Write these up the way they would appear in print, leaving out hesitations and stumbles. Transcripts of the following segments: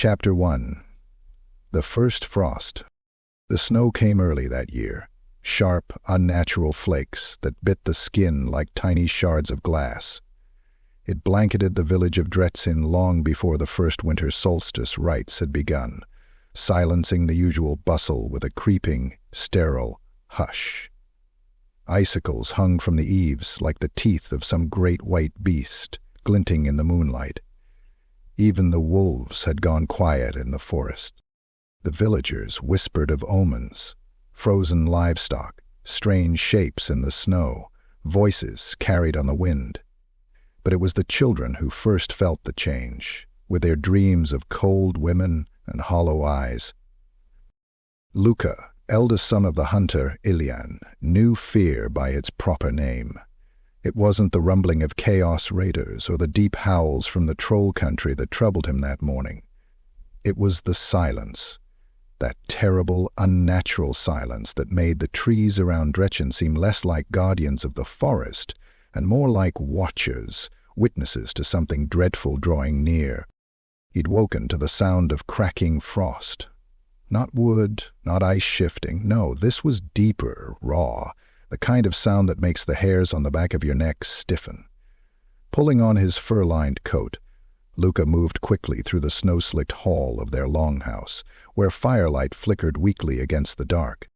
Chapter 1. The First Frost. The snow came early that year, sharp, unnatural flakes that bit the skin like tiny shards of glass. It blanketed the village of Dretzin long before the first winter solstice rites had begun, silencing the usual bustle with a creeping, sterile hush. Icicles hung from the eaves like the teeth of some great white beast, glinting in the moonlight. Even the wolves had gone quiet in the forest. The villagers whispered of omens, frozen livestock, strange shapes in the snow, voices carried on the wind. But it was the children who first felt the change, with their dreams of cold women and hollow eyes. Luka, eldest son of the hunter Ilian, knew fear by its proper name. It wasn't the rumbling of chaos raiders or the deep howls from the troll country that troubled him that morning. It was the silence, that terrible, unnatural silence that made the trees around Dretzin seem less like guardians of the forest and more like watchers, witnesses to something dreadful drawing near. He'd woken to the sound of cracking frost. Not wood, not ice shifting. No, this was deeper, raw, the kind of sound that makes the hairs on the back of your neck stiffen. Pulling on his fur-lined coat, Luka moved quickly through the snow-slicked hall of their longhouse, where firelight flickered weakly against the dark.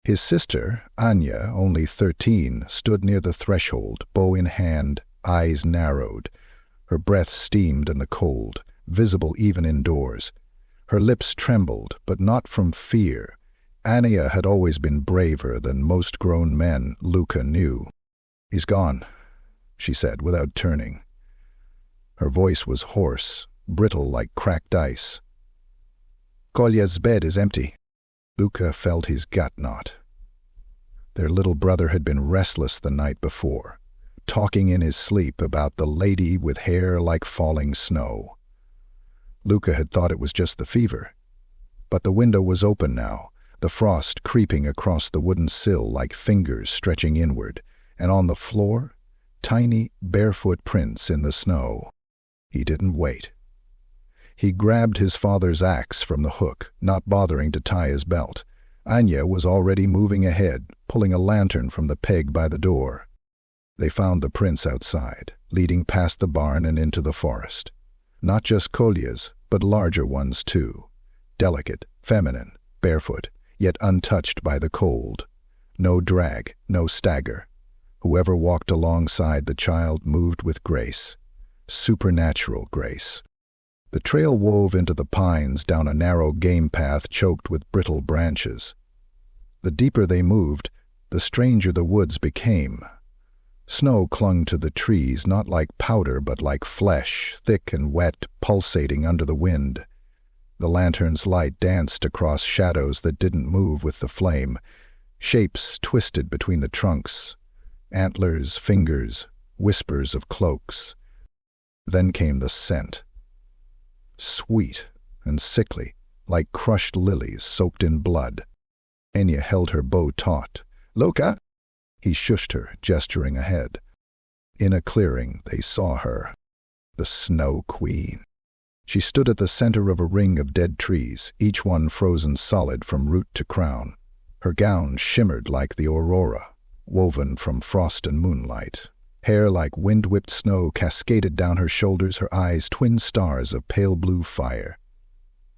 His sister, Anya, only 13, stood near the threshold, bow in hand, eyes narrowed. Her breath steamed in the cold, visible even indoors. Her lips trembled, but not from fear. Anya had always been braver than most grown men, Luka knew. "He's gone," she said without turning. Her voice was hoarse, brittle like cracked ice. "Kolya's bed is empty." Luka felt his gut knot. Their little brother had been restless the night before, talking in his sleep about the lady with hair like falling snow. Luka had thought it was just the fever. But the window was open now, the frost creeping across the wooden sill like fingers stretching inward, and on the floor, tiny, barefoot prints in the snow. He didn't wait. He grabbed his father's axe from the hook, not bothering to tie his belt. Anya was already moving ahead, pulling a lantern from the peg by the door. They found the prints outside, leading past the barn and into the forest. Not just Kolya's, but larger ones too. Delicate, feminine, barefoot, yet untouched by the cold. No drag, no stagger. Whoever walked alongside the child moved with grace. Supernatural grace. The trail wove into the pines down a narrow game path choked with brittle branches. The deeper they moved, the stranger the woods became. Snow clung to the trees not like powder but like flesh, thick and wet, pulsating under the wind. The lantern's light danced across shadows that didn't move with the flame, shapes twisted between the trunks, antlers, fingers, whispers of cloaks. Then came the scent. Sweet and sickly, like crushed lilies soaked in blood. Anya held her bow taut. "Luka!" He shushed her, gesturing ahead. In a clearing, they saw her. The Snow Queen. She stood at the center of a ring of dead trees, each one frozen solid from root to crown. Her gown shimmered like the aurora, woven from frost and moonlight. Hair like wind-whipped snow cascaded down her shoulders, her eyes twin stars of pale blue fire.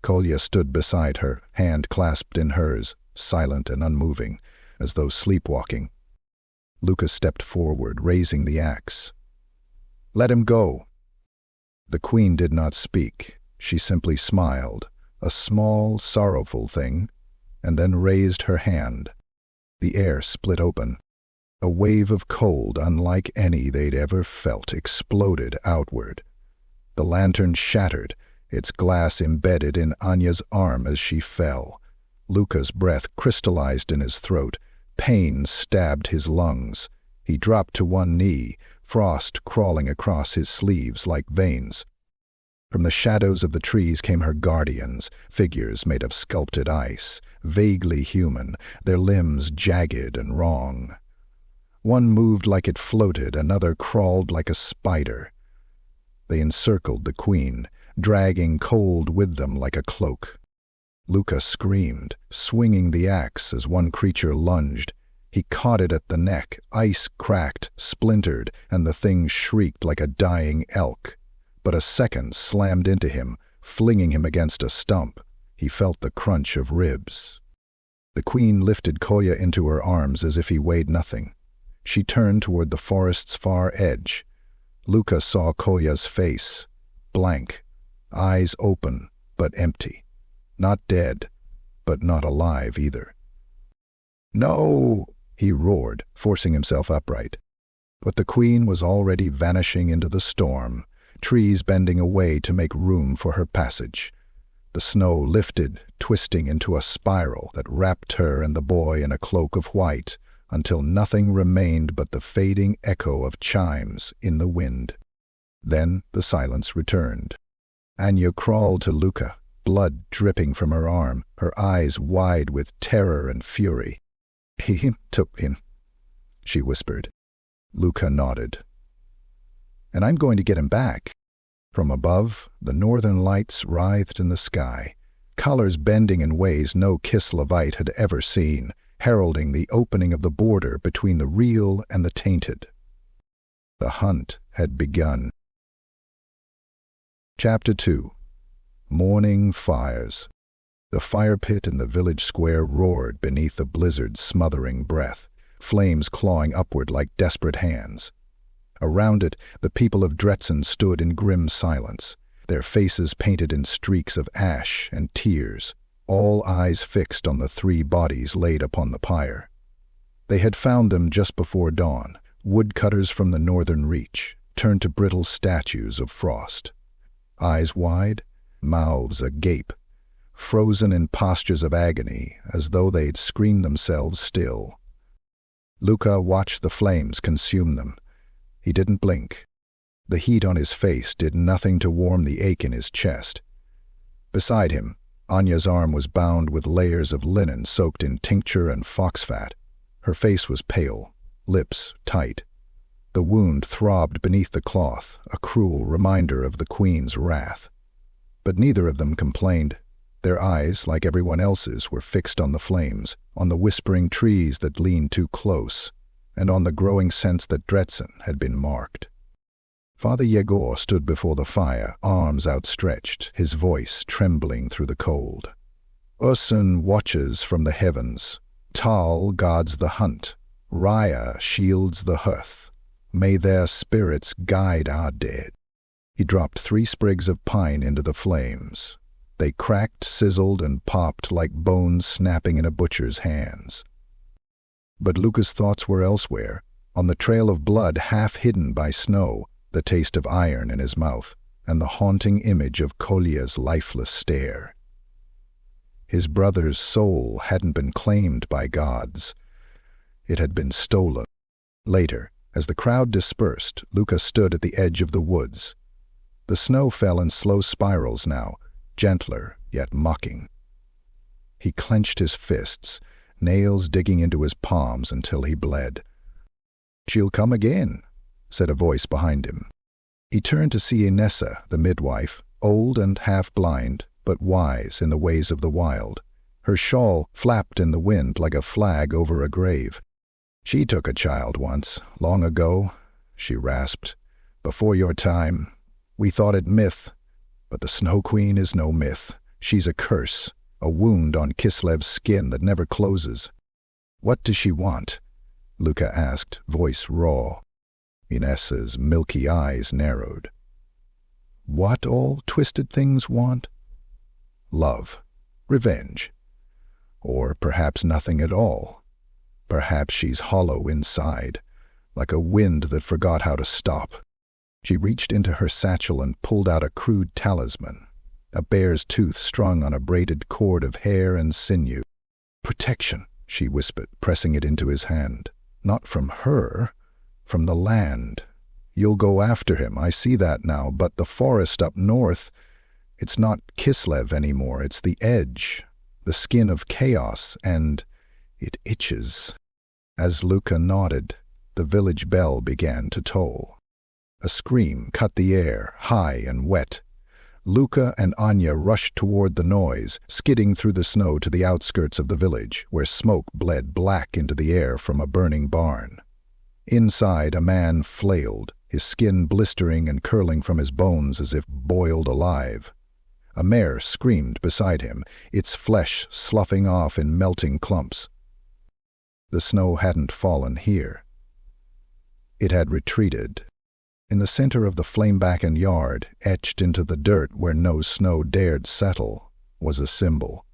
Kolya stood beside her, hand clasped in hers, silent and unmoving, as though sleepwalking. Luka stepped forward, raising the axe. "Let him go." The queen did not speak. She simply smiled, a small, sorrowful thing, and then raised her hand. The air split open. A wave of cold, unlike any they'd ever felt, exploded outward. The lantern shattered, its glass embedded in Anya's arm as she fell. Luka's breath crystallized in his throat. Pain stabbed his lungs. He dropped to one knee, frost crawling across his sleeves like veins. From the shadows of the trees came her guardians, figures made of sculpted ice, vaguely human, their limbs jagged and wrong. One moved like it floated, another crawled like a spider. They encircled the queen, dragging cold with them like a cloak. Luka screamed, swinging the axe as one creature lunged. He caught it at the neck, ice cracked, splintered, and the thing shrieked like a dying elk. But a second slammed into him, flinging him against a stump. He felt the crunch of ribs. The queen lifted Kolya into her arms as if he weighed nothing. She turned toward the forest's far edge. Luka saw Kolya's face, blank, eyes open but empty. Not dead, but not alive either. "No!" he roared, forcing himself upright. But the queen was already vanishing into the storm, trees bending away to make room for her passage. The snow lifted, twisting into a spiral that wrapped her and the boy in a cloak of white, until nothing remained but the fading echo of chimes in the wind. Then the silence returned. Anya crawled to Luka, blood dripping from her arm, her eyes wide with terror and fury. "He took him," she whispered. Luka nodded. "And I'm going to get him back." From above, the northern lights writhed in the sky, colors bending in ways no Kislevite had ever seen, heralding the opening of the border between the real and the tainted. The hunt had begun. Chapter 2. Morning Fires. The fire pit in the village square roared beneath the blizzard's smothering breath, flames clawing upward like desperate hands. Around it, the people of Dretsen stood in grim silence, their faces painted in streaks of ash and tears, all eyes fixed on the 3 bodies laid upon the pyre. They had found them just before dawn, woodcutters from the northern reach, turned to brittle statues of frost. Eyes wide, mouths agape, frozen in postures of agony, as though they'd screamed themselves still. Luka watched the flames consume them. He didn't blink. The heat on his face did nothing to warm the ache in his chest. Beside him, Anya's arm was bound with layers of linen soaked in tincture and foxfat. Her face was pale, lips tight. The wound throbbed beneath the cloth, a cruel reminder of the queen's wrath. But neither of them complained. Their eyes, like everyone else's, were fixed on the flames, on the whispering trees that leaned too close, and on the growing sense that Dretsen had been marked. Father Yegor stood before the fire, arms outstretched, his voice trembling through the cold. Ursun watches from the heavens. Tal guards the hunt. Raya shields the hearth. May their spirits guide our dead. He dropped 3 sprigs of pine into the flames. They cracked, sizzled, and popped like bones snapping in a butcher's hands. But Luka's thoughts were elsewhere, on the trail of blood half hidden by snow, the taste of iron in his mouth, and the haunting image of Kolya's lifeless stare. His brother's soul hadn't been claimed by gods. It had been stolen. Later, as the crowd dispersed, Luka stood at the edge of the woods. The snow fell in slow spirals now, gentler yet mocking. He clenched his fists, nails digging into his palms until he bled. "She'll come again," said a voice behind him. He turned to see Inessa, the midwife, old and half-blind, but wise in the ways of the wild. Her shawl flapped in the wind like a flag over a grave. "She took a child once, long ago," she rasped. "Before your time. We thought it myth. But the Snow Queen is no myth. She's a curse, a wound on Kislev's skin that never closes." "What does she want?" Luka asked, voice raw. Inessa's milky eyes narrowed. "What all twisted things want? Love, revenge. Or perhaps nothing at all. Perhaps she's hollow inside, like a wind that forgot how to stop." She reached into her satchel and pulled out a crude talisman, a bear's tooth strung on a braided cord of hair and sinew. "Protection," she whispered, pressing it into his hand. "Not from her, from the land. You'll go after him, I see that now, but the forest up north, it's not Kislev anymore, it's the edge, the skin of chaos, and it itches." As Luka nodded, the village bell began to toll. A scream cut the air, high and wet. Luka and Anya rushed toward the noise, skidding through the snow to the outskirts of the village, where smoke bled black into the air from a burning barn. Inside, a man flailed, his skin blistering and curling from his bones as if boiled alive. A mare screamed beside him, its flesh sloughing off in melting clumps. The snow hadn't fallen here. It had retreated. In the center of the flame-blackened yard, etched into the dirt where no snow dared settle, was a symbol.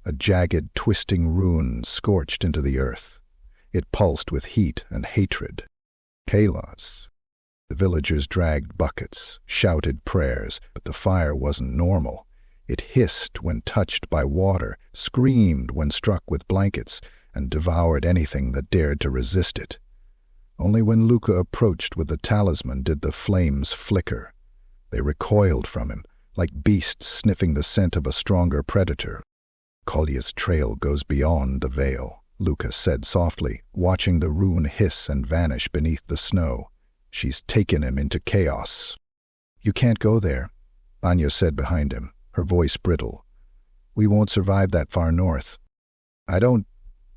A jagged, twisting rune scorched into the earth. It pulsed with heat and hatred. Chaos. The villagers dragged buckets, shouted prayers, but the fire wasn't normal. It hissed when touched by water, screamed when struck with blankets, and devoured anything that dared to resist it. Only when Luka approached with the talisman did the flames flicker. They recoiled from him, like beasts sniffing the scent of a stronger predator. "Kolya's trail goes beyond the veil," Luka said softly, watching the rune hiss and vanish beneath the snow. "She's taken him into chaos." "You can't go there," Anya said behind him, her voice brittle. "We won't survive that far north." "I don't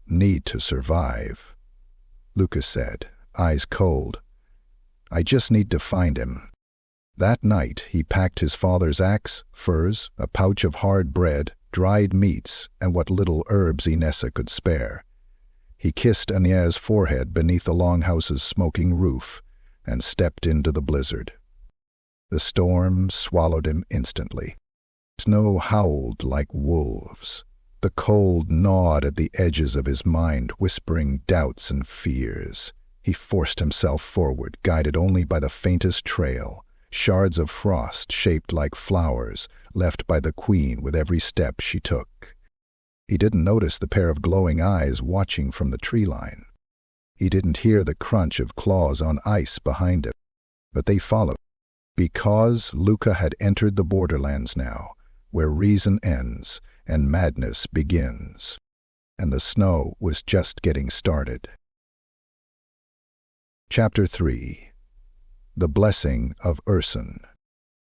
need to survive," Luka said, eyes cold. "I just need to find him." That night he packed his father's axe, furs, a pouch of hard bread, dried meats, and what little herbs Inessa could spare. He kissed Anya's forehead beneath the longhouse's smoking roof and stepped into the blizzard. The storm swallowed him instantly. Snow howled like wolves. The cold gnawed at the edges of his mind, whispering doubts and fears. He forced himself forward, guided only by the faintest trail, shards of frost shaped like flowers, left by the queen with every step she took. He didn't notice the pair of glowing eyes watching from the tree line. He didn't hear the crunch of claws on ice behind him, but they followed. Because Luka had entered the borderlands now, where reason ends and madness begins. And the snow was just getting started. Chapter 3. The Blessing of Ursun.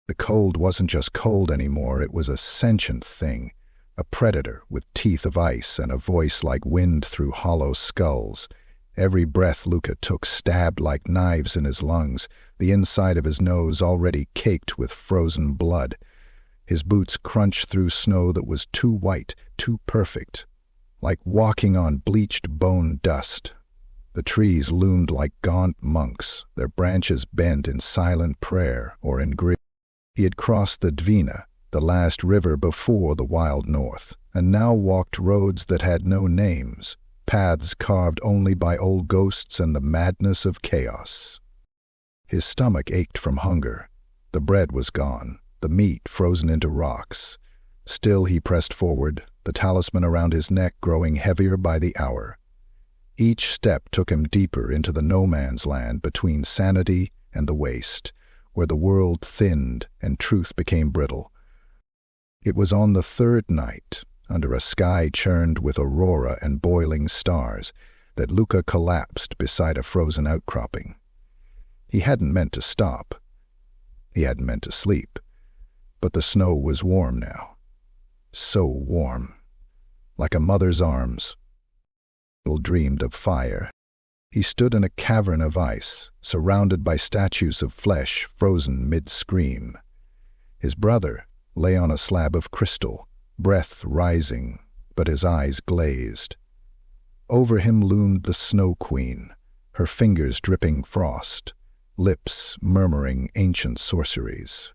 The cold wasn't just cold anymore, it was a sentient thing, a predator with teeth of ice and a voice like wind through hollow skulls. Every breath Luka took stabbed like knives in his lungs, the inside of his nose already caked with frozen blood. His boots crunched through snow that was too white, too perfect, like walking on bleached bone dust. The trees loomed like gaunt monks, their branches bent in silent prayer or in grief. He had crossed the Dvina, the last river before the wild north, and now walked roads that had no names, paths carved only by old ghosts and the madness of chaos. His stomach ached from hunger. The bread was gone, the meat frozen into rocks. Still he pressed forward, the talisman around his neck growing heavier by the hour. Each step took him deeper into the no-man's land between sanity and the waste, where the world thinned and truth became brittle. It was on the third night, under a sky churned with aurora and boiling stars, that Luka collapsed beside a frozen outcropping. He hadn't meant to stop. He hadn't meant to sleep. But the snow was warm now. So warm. Like a mother's arms. He dreamed of fire. He stood in a cavern of ice, surrounded by statues of flesh frozen mid-scream. His brother lay on a slab of crystal, breath rising, but his eyes glazed. Over him loomed the Snow Queen, her fingers dripping frost, lips murmuring ancient sorceries.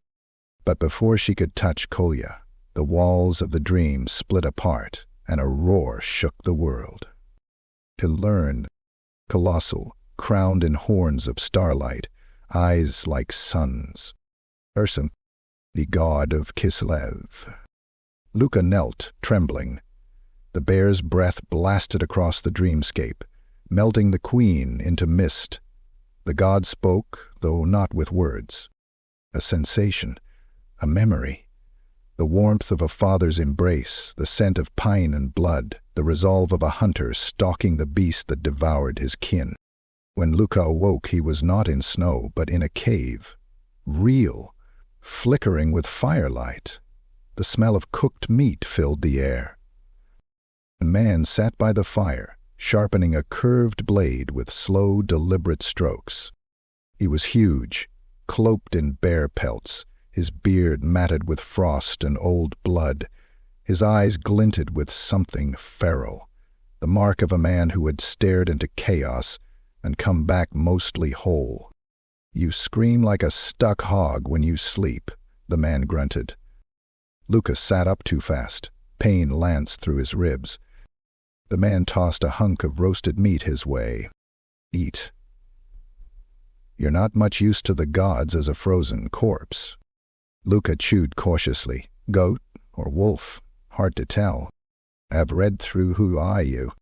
But before she could touch Kolya, the walls of the dream split apart, and a roar shook the world. To learn, colossal, crowned in horns of starlight, eyes like suns. Ursun, the god of Kislev. Luka knelt, trembling. The bear's breath blasted across the dreamscape, melting the queen into mist. The god spoke, though not with words. A sensation, a memory. The warmth of a father's embrace, the scent of pine and blood, the resolve of a hunter stalking the beast that devoured his kin. When Luka awoke, he was not in snow, but in a cave. Real. flickering with firelight. The smell of cooked meat filled the air. A man sat by the fire, sharpening a curved blade with slow, deliberate strokes. He was huge, cloaked in bear pelts, his beard matted with frost and old blood. His eyes glinted with something feral, the mark of a man who had stared into chaos and come back mostly whole. "You scream like a stuck hog when you sleep," the man grunted. Lucas sat up too fast. Pain lanced through his ribs. The man tossed a hunk of roasted meat his way. "Eat." "You're not much use to the gods as a frozen corpse." Luca chewed cautiously. "Goat or wolf? Hard to tell. I've read through who are you.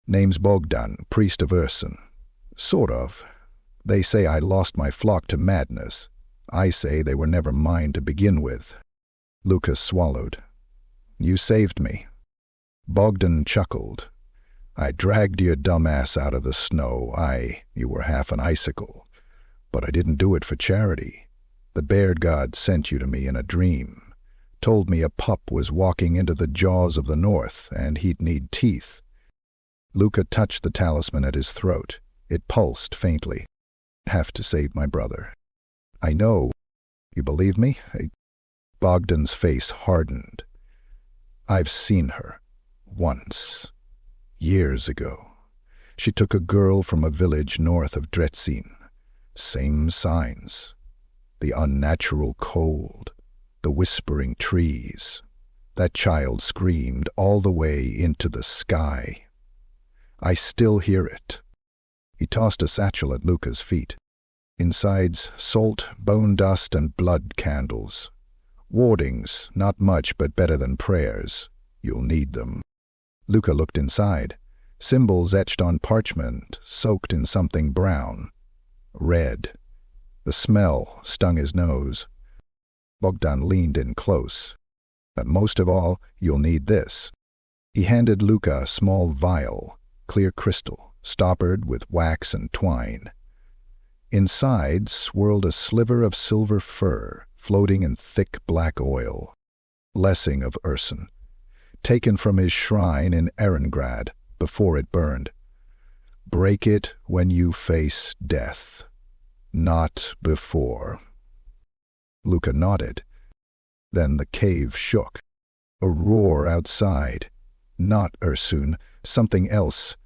Name's Bogdan, priest of Ursun. Sort of. They say I lost my flock to madness. I say they were never mine to begin with." Lucas swallowed. "You saved me." Bogdan chuckled. "I dragged your dumb ass out of the snow. You were half an icicle. But I didn't do it for charity. The bear god sent you to me in a dream. Told me a pup was walking into the jaws of the north, and he'd need teeth." Luca touched the talisman at his throat. It pulsed faintly. "Have to save my brother." "I know. You believe me?" Bogdan's face hardened. "I've seen her. Once. Years ago. She took a girl from a village north of Dretsin. Same signs. The unnatural cold. The whispering trees. That child screamed all the way into the sky. I still hear it." He tossed a satchel at Luca's feet. "Inside's salt, bone dust, and blood candles. Wardings, not much but better than prayers. You'll need them." Luca looked inside. Symbols etched on parchment, soaked in something brown. Red. The smell stung his nose. Bogdan leaned in close. "But most of all, you'll need this." He handed Luca a small vial, clear crystal, stoppered with wax and twine. Inside swirled a sliver of silver fur, floating in thick black oil. Blessing of Ursun, taken from his shrine in Erengrad before it burned. "Break it when you face death. Not before." Luca nodded. Then the cave shook. A roar outside. Not Ursun, something else,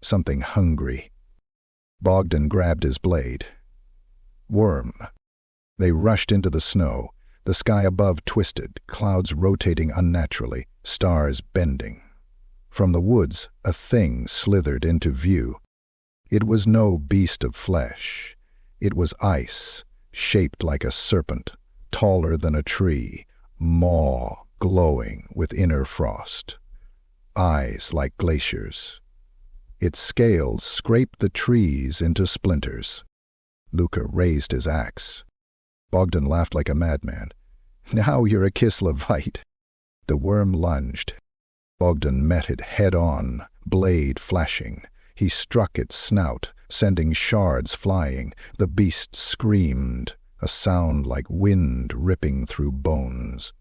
something hungry. Bogdan grabbed his blade. Worm. They rushed into the snow. The sky above twisted, clouds rotating unnaturally, stars bending. From the woods, a thing slithered into view. It was no beast of flesh. It was ice, shaped like a serpent, taller than a tree, maw glowing with inner frost. Eyes like glaciers. Its scales scraped the trees into splinters. Luca raised his axe. Bogdan laughed like a madman. "Now you're a Kislevite." The worm lunged. Bogdan met it head-on, blade flashing. He struck its snout, sending shards flying. The beast screamed, a sound like wind ripping through bones.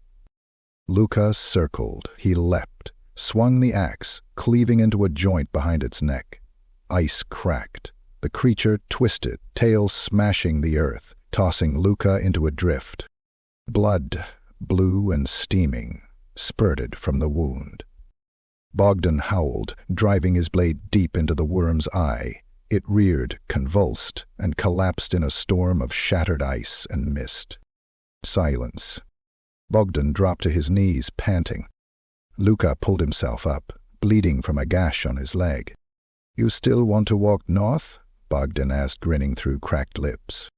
Luca circled. He leapt, swung the axe, cleaving into a joint behind its neck. Ice cracked. The creature twisted, tail smashing the earth, tossing Luca into a drift. Blood, blue and steaming, spurted from the wound. Bogdan howled, driving his blade deep into the worm's eye. It reared, convulsed, and collapsed in a storm of shattered ice and mist. Silence. Bogdan dropped to his knees, panting. Luca pulled himself up, bleeding from a gash on his leg. "You still want to walk north?" Bogdan asked, grinning through cracked lips.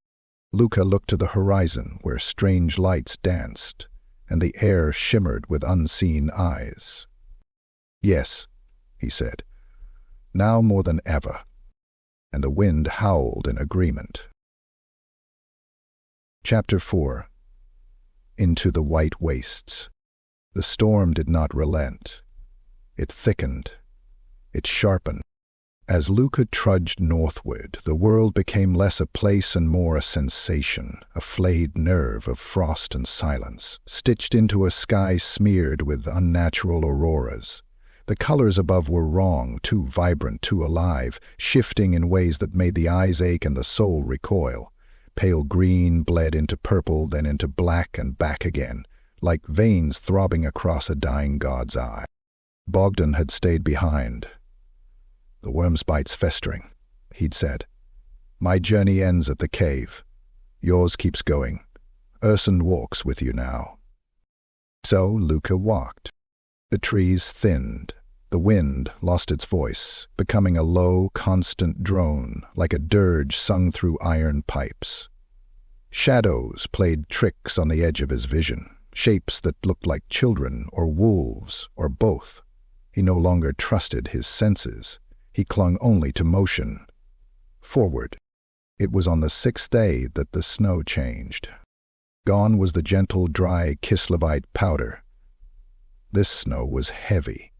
Luca looked to the horizon, where strange lights danced, and the air shimmered with unseen eyes. "Yes," he said, "now more than ever." And the wind howled in agreement. Chapter 4. Into the white wastes. The storm did not relent. It thickened. It sharpened. As Luca trudged northward, the world became less a place and more a sensation, a flayed nerve of frost and silence, stitched into a sky smeared with unnatural auroras. The colors above were wrong, too vibrant, too alive, shifting in ways that made the eyes ache and the soul recoil. Pale green bled into purple, then into black and back again, like veins throbbing across a dying god's eye. Bogdan had stayed behind. "The worm's bite's festering," he'd said. "My journey ends at the cave. Yours keeps going. Urson walks with you now." So Luca walked. The trees thinned. The wind lost its voice, becoming a low, constant drone, like a dirge sung through iron pipes. Shadows played tricks on the edge of his vision, shapes that looked like children or wolves or both. He no longer trusted his senses. He clung only to motion. Forward. It was on the 6th day that the snow changed. Gone was the gentle, dry Kislevite powder. This snow was heavy,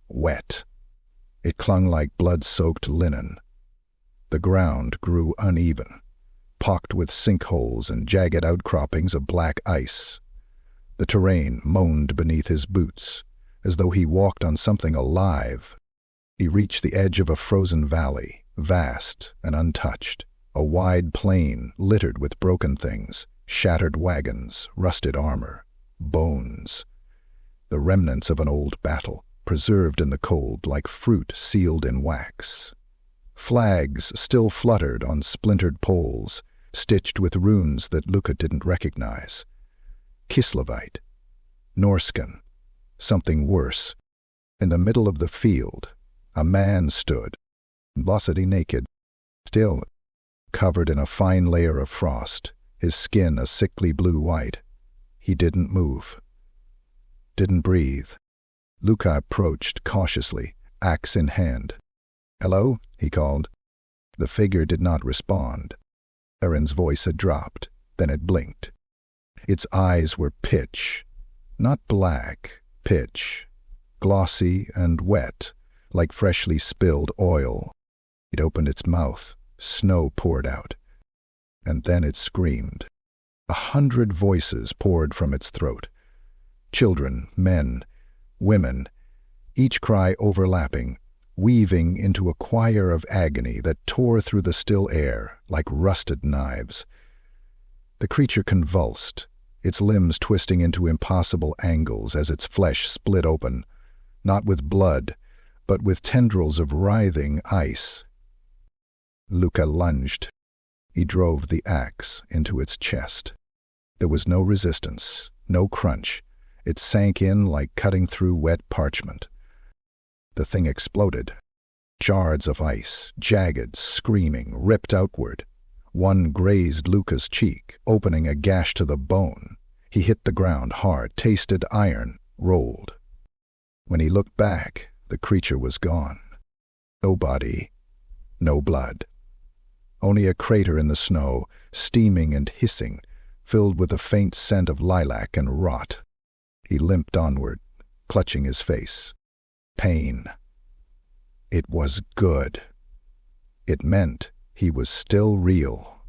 wet. It clung like blood-soaked linen. The ground grew uneven, pocked with sinkholes and jagged outcroppings of black ice. The terrain moaned beneath his boots, as though he walked on something alive. He reached the edge of a frozen valley, vast and untouched, a wide plain littered with broken things, shattered wagons, rusted armor, bones. The remnants of an old battle, preserved in the cold like fruit sealed in wax. Flags still fluttered on splintered poles, stitched with runes that Luca didn't recognize. Kislevite, Norscan, something worse. In the middle of the field, a man stood, blossily naked, still, covered in a fine layer of frost, his skin a sickly blue-white. He didn't move, didn't breathe. Luca approached cautiously, axe in hand. "Hello?" he called. The figure did not respond. Erin's voice had dropped, then it blinked. Its eyes were pitch, not black, pitch, glossy and wet, like freshly spilled oil. It opened its mouth, snow poured out. And then it screamed. 100 voices poured from its throat. Children, men, women, each cry overlapping, weaving into a choir of agony that tore through the still air like rusted knives. The creature convulsed, its limbs twisting into impossible angles as its flesh split open, not with blood, but with tendrils of writhing ice. Luca lunged. He drove the axe into its chest. There was no resistance, no crunch. It sank in like cutting through wet parchment. The thing exploded. Shards of ice, jagged, screaming, ripped outward. One grazed Luca's cheek, opening a gash to the bone. He hit the ground hard, tasted iron, rolled. When he looked back, the creature was gone. No body, no blood. Only a crater in the snow, steaming and hissing, filled with a faint scent of lilac and rot. He limped onward, clutching his face. Pain. It was good. It meant he was still real.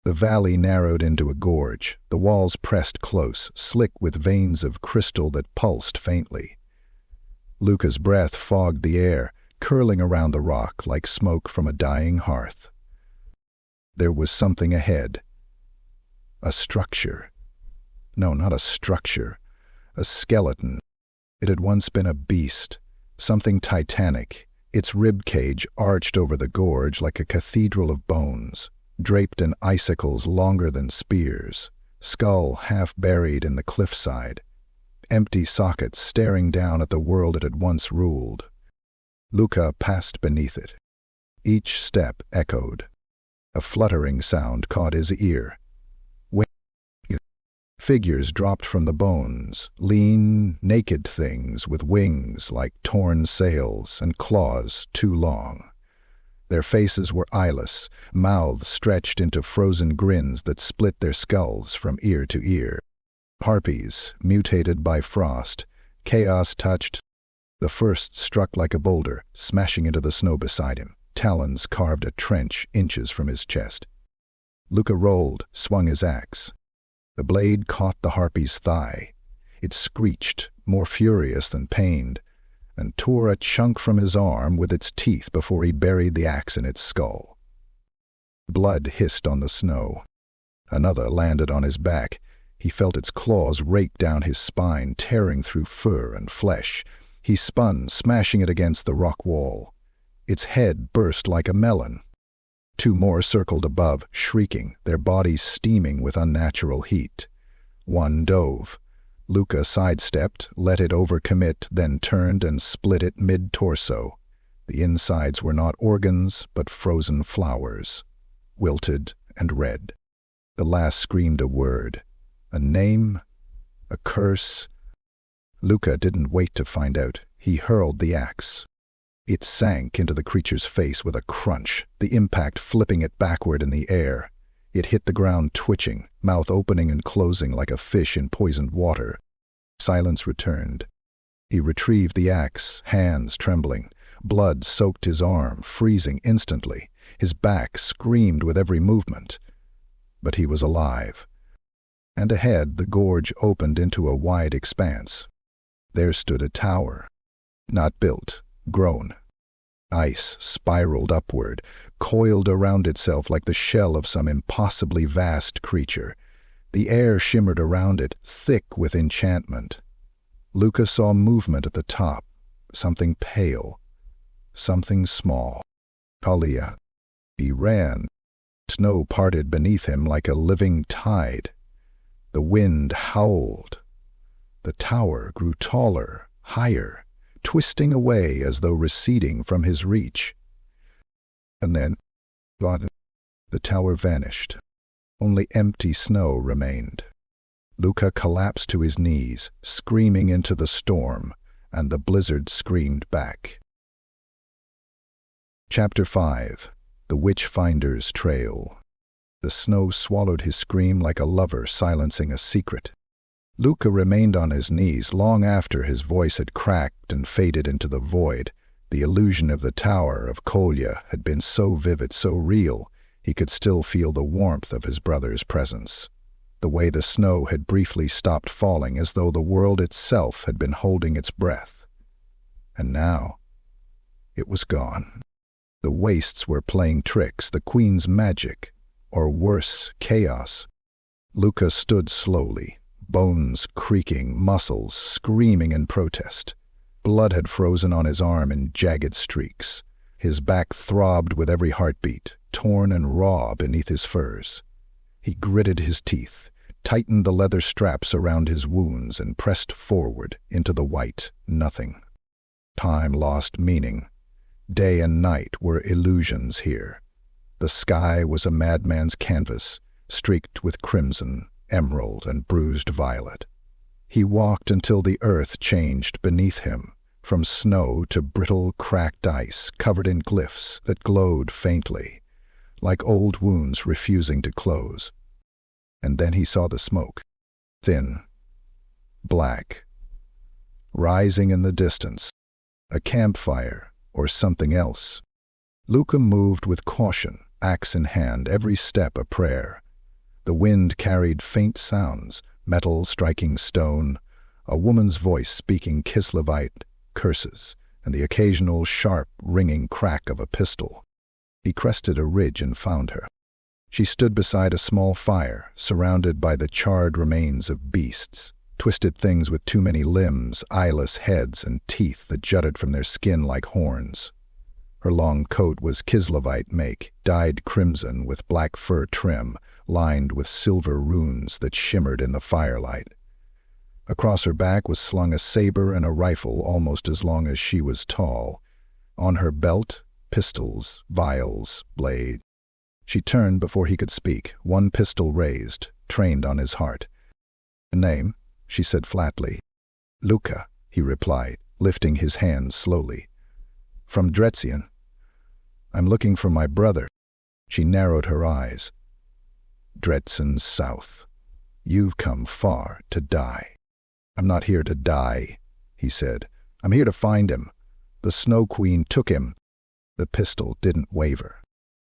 The valley narrowed into a gorge, the walls pressed close, slick with veins of crystal that pulsed faintly. Luca's breath fogged the air, curling around the rock like smoke from a dying hearth. There was something ahead. A structure. No, not a structure. A skeleton. It had once been a beast, something titanic, its rib cage arched over the gorge like a cathedral of bones, draped in icicles longer than spears, skull half buried in the cliffside, empty sockets staring down at the world it had once ruled. Luca passed beneath it. Each step echoed. A fluttering sound caught his ear. Figures dropped from the bones, lean, naked things with wings like torn sails and claws too long. Their faces were eyeless, mouths stretched into frozen grins that split their skulls from ear to ear. Harpies, mutated by frost, chaos-touched, The first struck like a boulder, smashing into the snow beside him. Talons carved a trench inches from his chest. Luca rolled, swung his axe. The blade caught the harpy's thigh. It screeched, more furious than pained, and tore a chunk from his arm with its teeth before he buried the axe in its skull. Blood hissed on the snow. Another landed on his back. He felt its claws rake down his spine, tearing through fur and flesh. He spun, smashing it against the rock wall. Its head burst like a melon. Two more circled above, shrieking, their bodies steaming with unnatural heat. One dove. Luca sidestepped, let it overcommit, then turned and split it mid-torso. The insides were not organs, but frozen flowers, wilted and red. The last screamed a word, a name, a curse. Luca didn't wait to find out. He hurled the axe. It sank into the creature's face with a crunch, the impact flipping it backward in the air. It hit the ground twitching, mouth opening and closing like a fish in poisoned water. Silence returned. He retrieved the axe, hands trembling. Blood soaked his arm, freezing instantly. His back screamed with every movement. But he was alive. And ahead the gorge opened into a wide expanse. There stood a tower. Not built, grown. Ice spiraled upward, coiled around itself like the shell of some impossibly vast creature. The air shimmered around it, thick with enchantment. Luca saw movement at the top, something pale, something small. Talia. He ran. Snow parted beneath him like a living tide. The wind howled. The tower grew taller, higher, twisting away as though receding from his reach. And then, the tower vanished. Only empty snow remained. Luca collapsed to his knees, screaming into the storm, and the blizzard screamed back. Chapter 5. The Witchfinder's Trail. The snow swallowed his scream like a lover silencing a secret. Luca remained on his knees long after his voice had cracked and faded into the void. The illusion of the tower of Kolya had been so vivid, so real, he could still feel the warmth of his brother's presence. The way the snow had briefly stopped falling, as though the world itself had been holding its breath. And now, it was gone. The wastes were playing tricks, the queen's magic, or worse, chaos. Luca stood slowly, bones creaking, muscles screaming in protest. Blood had frozen on his arm in jagged streaks. His back throbbed with every heartbeat, torn and raw beneath his furs. He gritted his teeth, tightened the leather straps around his wounds, and pressed forward into the white nothing. Time lost meaning. Day and night were illusions here. The sky was a madman's canvas, streaked with crimson, emerald, and bruised violet. He walked until the earth changed beneath him, from snow to brittle, cracked ice covered in glyphs that glowed faintly, like old wounds refusing to close. And then he saw the smoke, thin, black, rising in the distance, a campfire or something else. Luca moved with caution, axe in hand, every step a prayer. The wind carried faint sounds, metal striking stone, a woman's voice speaking Kislevite curses, and the occasional sharp, ringing crack of a pistol. He crested a ridge and found her. She stood beside a small fire, surrounded by the charred remains of beasts, twisted things with too many limbs, eyeless heads, and teeth that jutted from their skin like horns. Her long coat was Kislevite make, dyed crimson with black fur trim, lined with silver runes that shimmered in the firelight. Across her back was slung a saber and a rifle almost as long as she was tall. On her belt, pistols, vials, blades. She turned before he could speak, one pistol raised, trained on his heart. "Name?" she said flatly. "Luca," he replied, lifting his hands slowly. "From Dretzian. I'm looking for my brother." She narrowed her eyes. "Dretzian's south. You've come far to die." "I'm not here to die," he said, I'm here to find him. The Snow Queen took him." The pistol didn't waver.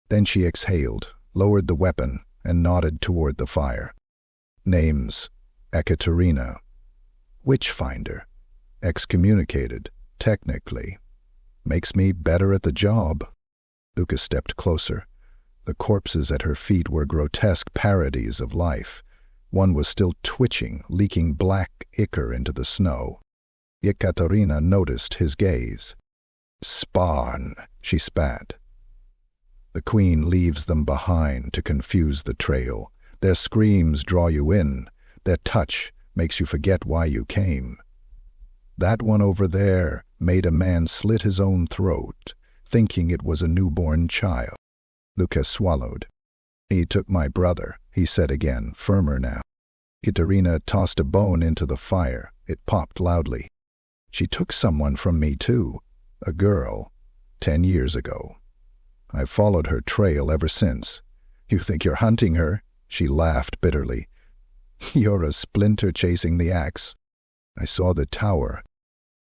Then she exhaled, lowered the weapon, and nodded toward the fire. "Name's Ekaterina. Witchfinder. Excommunicated, technically. Makes me better at the job." Luca stepped closer. The corpses at her feet were grotesque parodies of life. One was still twitching, leaking black ichor into the snow. Ekaterina noticed his gaze. "Spawn," she spat. "The Queen leaves them behind to confuse the trail. Their screams draw you in. Their touch makes you forget why you came. That one over there made a man slit his own throat, thinking it was a newborn child." Luca swallowed. "He took my brother," he said again, firmer now. Katerina tossed a bone into the fire. It popped loudly. "She took someone from me too. A girl. 10 years ago. I've followed her trail ever since." "You think you're hunting her?" She laughed bitterly. "You're a splinter chasing the axe. I saw the tower.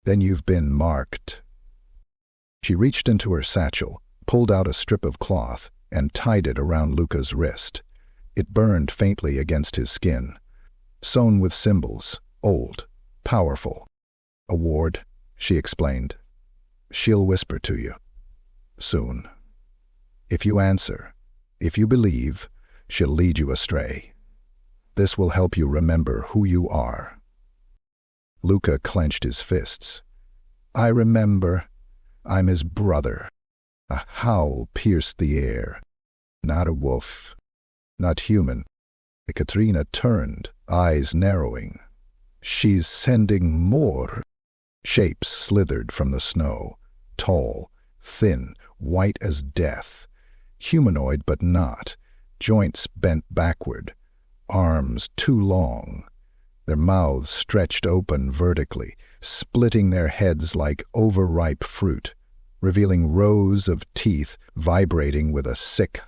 Then you've been marked." She reached into her satchel, pulled out a strip of cloth, and tied it around Luca's wrist. It burned faintly against his skin. Sewn with symbols, old, powerful. "A ward," she explained. "She'll whisper to you. Soon. If you answer, if you believe, she'll lead you astray. This will help you remember who you are." Luca clenched his fists. "I remember. I'm his brother." A howl pierced the air. Not a wolf. Not human. Ekaterina turned, eyes narrowing. "She's sending more." Shapes slithered from the snow. Tall, thin, white as death. Humanoid but not. Joints bent backward. Arms too long. Their mouths stretched open vertically, splitting their heads like overripe fruit, revealing rows of teeth vibrating with a sick.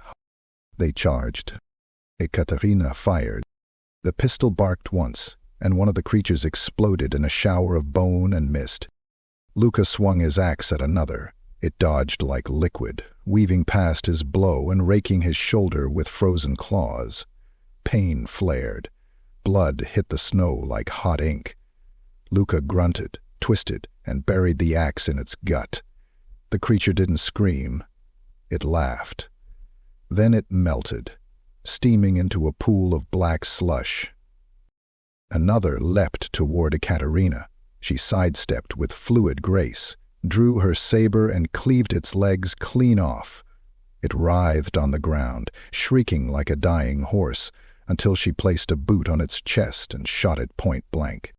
They charged. Ekaterina fired. The pistol barked once, and one of the creatures exploded in a shower of bone and mist. Luca swung his axe at another. It dodged like liquid, weaving past his blow and raking his shoulder with frozen claws. Pain flared. Blood hit the snow like hot ink. Luca grunted, twisted, and buried the axe in its gut. The creature didn't scream. It laughed. Then it melted, steaming into a pool of black slush. Another leapt toward Ekaterina. She sidestepped with fluid grace, drew her saber and cleaved its legs clean off. It writhed on the ground, shrieking like a dying horse, until she placed a boot on its chest and shot it point blank.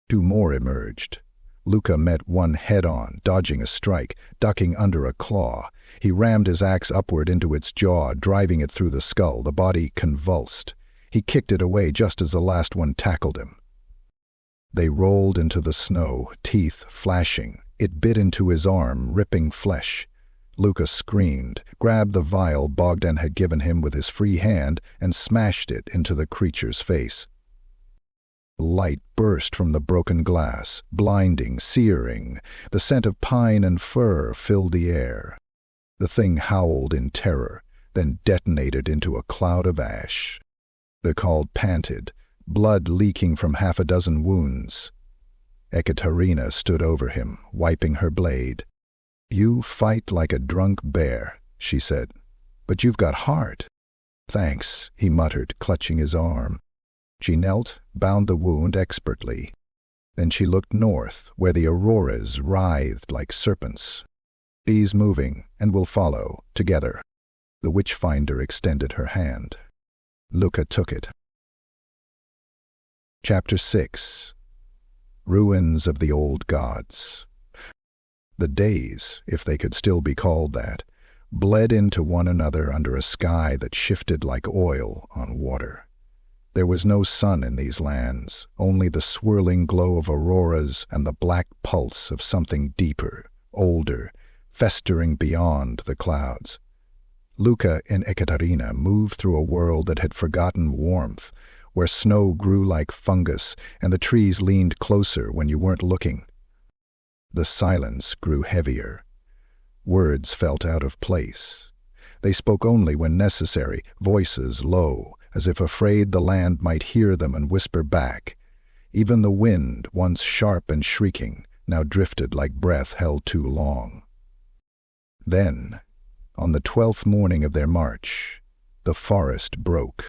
2 more emerged. Luca met one head-on, dodging a strike, ducking under a claw. He rammed his axe upward into its jaw, driving it through the skull. The body convulsed. He kicked it away just as the last one tackled him. They rolled into the snow, teeth flashing. It bit into his arm, ripping flesh. Luca screamed, grabbed the vial Bogdan had given him with his free hand, and smashed it into the creature's face. Light burst from the broken glass, blinding, searing. The scent of pine and fir filled the air. The thing howled in terror, then detonated into a cloud of ash. The call panted, blood leaking from 6 wounds. Ekaterina stood over him, wiping her blade. "You fight like a drunk bear," she said, "but you've got heart." "Thanks," he muttered, clutching his arm. She knelt, bound the wound expertly. Then she looked north, where the auroras writhed like serpents. "He's moving, and we'll follow, together." The witchfinder extended her hand. Luca took it. Chapter 6. Ruins of the Old Gods. The days, if they could still be called that, bled into one another under a sky that shifted like oil on water. There was no sun in these lands, only the swirling glow of auroras and the black pulse of something deeper, older, festering beyond the clouds. Luca and Ekaterina moved through a world that had forgotten warmth, where snow grew like fungus and the trees leaned closer when you weren't looking. The silence grew heavier. Words felt out of place. They spoke only when necessary, voices low, as if afraid the land might hear them and whisper back. Even the wind, once sharp and shrieking, now drifted like breath held too long. Then, on the 12th morning of their march, the forest broke.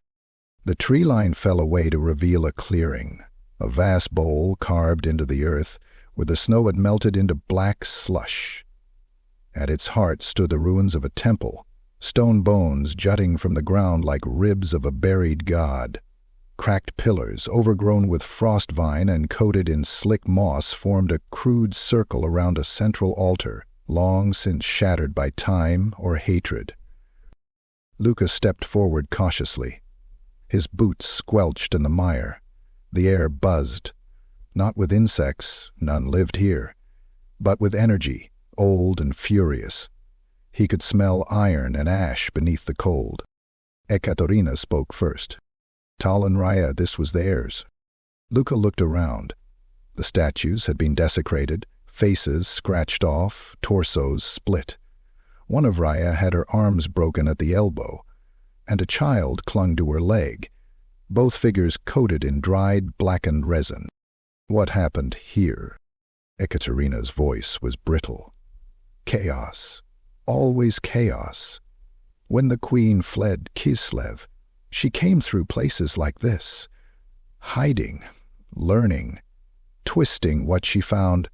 The tree line fell away to reveal a clearing, a vast bowl carved into the earth where the snow had melted into black slush. At its heart stood the ruins of a temple, stone bones jutting from the ground like ribs of a buried god. Cracked pillars, overgrown with frost vine and coated in slick moss, formed a crude circle around a central altar, long since shattered by time or hatred. Luca stepped forward cautiously. His boots squelched in the mire. The air buzzed, not with insects, none lived here, but with energy, old and furious. He could smell iron and ash beneath the cold. Ekaterina spoke first. Tal and Raya, this was theirs. Luca looked around. The statues had been desecrated, faces scratched off, torsos split. One of Raya had her arms broken at the elbow, and a child clung to her leg, both figures coated in dried, blackened resin. What happened here? Ekaterina's voice was brittle. Chaos. Always chaos. When the queen fled Kislev, she came through places like this, hiding, learning, twisting what she found.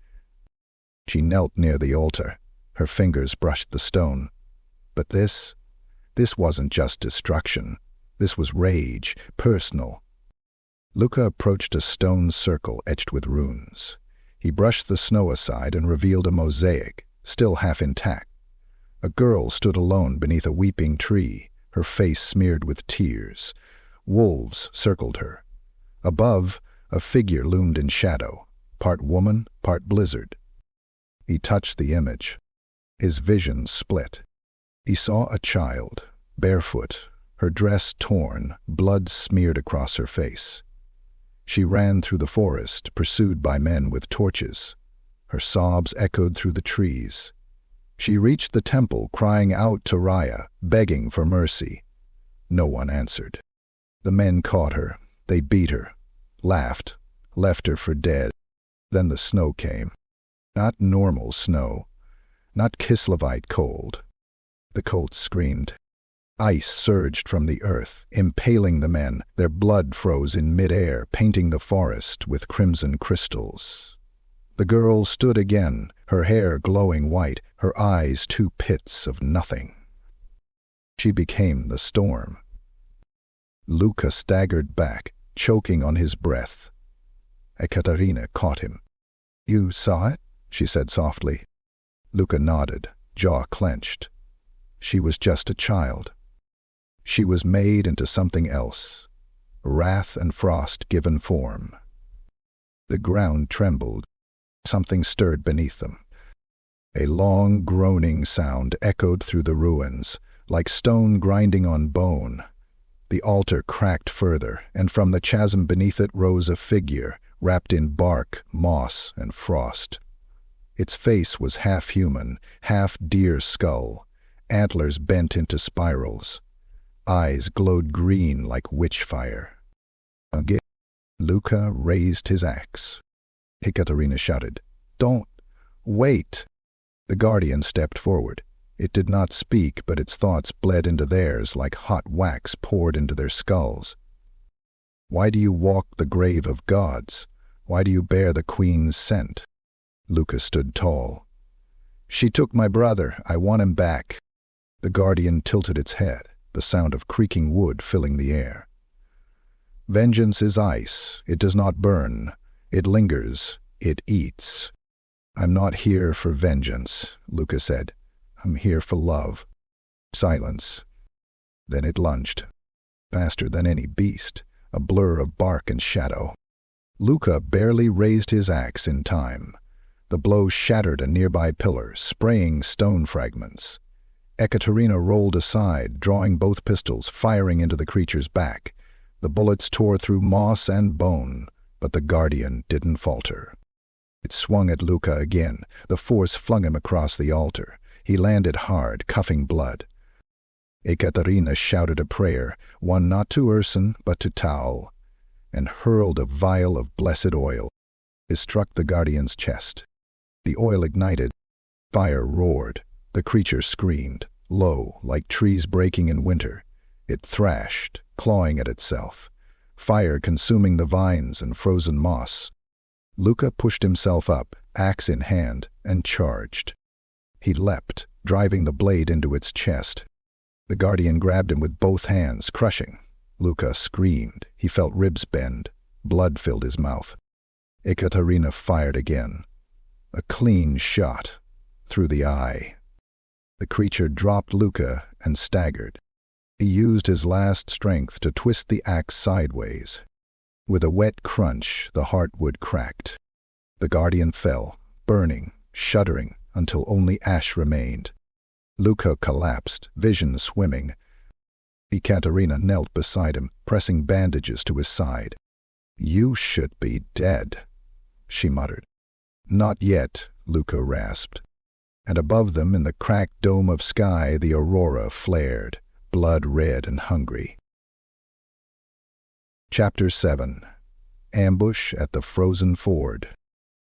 She knelt near the altar. Her fingers brushed the stone. But this wasn't just destruction. This was rage, personal. Luca approached a stone circle etched with runes. He brushed the snow aside and revealed a mosaic, still half intact. A girl stood alone beneath a weeping tree, her face smeared with tears. Wolves circled her. Above, a figure loomed in shadow, part woman, part blizzard. He touched the image. His vision split. He saw a child, barefoot, her dress torn, blood smeared across her face. She ran through the forest, pursued by men with torches. Her sobs echoed through the trees. She reached the temple, crying out to Raya, begging for mercy. No one answered. The men caught her. They beat her, laughed, left her for dead. Then the snow came. Not normal snow, not Kislevite cold. The colts screamed. Ice surged from the earth, impaling the men. Their blood froze in mid-air, painting the forest with crimson crystals. The girl stood again, her hair glowing white, her eyes two pits of nothing. She became the storm. Luca staggered back, choking on his breath. Ekaterina caught him. "You saw it?" she said softly. Luca nodded, jaw clenched. She was just a child. She was made into something else, wrath and frost given form. The ground trembled. Something stirred beneath them. A long, groaning sound echoed through the ruins, like stone grinding on bone. The altar cracked further, and from the chasm beneath it rose a figure, wrapped in bark, moss, and frost. Its face was half human, half deer skull, antlers bent into spirals. Eyes glowed green like witch fire. Again, Luca raised his axe. Ekaterina shouted, "Don't! Wait!" The guardian stepped forward. It did not speak, but its thoughts bled into theirs like hot wax poured into their skulls. "Why do you walk the grave of gods? Why do you bear the queen's scent?" Luca stood tall. "She took my brother. I want him back." The guardian tilted its head, the sound of creaking wood filling the air. "Vengeance is ice. It does not burn. It lingers. It eats." "I'm not here for vengeance," Luca said. "I'm here for love." Silence. Then it lunged, faster than any beast, a blur of bark and shadow. Luca barely raised his axe in time. The blow shattered a nearby pillar, spraying stone fragments. Ekaterina rolled aside, drawing both pistols, firing into the creature's back. The bullets tore through moss and bone, but the guardian didn't falter. It swung at Luca again. The force flung him across the altar. He landed hard, coughing blood. Ekaterina shouted a prayer, one not to Urson but to Thaw, and hurled a vial of blessed oil. It struck the guardian's chest. The oil ignited. Fire roared. The creature screamed, low, like trees breaking in winter. It thrashed, clawing at itself. Fire consuming the vines and frozen moss. Luca pushed himself up, axe in hand, and charged. He leapt, driving the blade into its chest. The guardian grabbed him with both hands, crushing. Luca screamed. He felt ribs bend. Blood filled his mouth. Ekaterina fired again. A clean shot, through the eye. The creature dropped Luca and staggered. He used his last strength to twist the axe sideways. With a wet crunch, the heartwood cracked. The guardian fell, burning, shuddering, until only ash remained. Luca collapsed, vision swimming. Ekaterina knelt beside him, pressing bandages to his side. "You should be dead," she muttered. "Not yet," Luca rasped. And above them, in the cracked dome of sky, the aurora flared, blood-red and hungry. Chapter 7. Ambush at the Frozen Ford.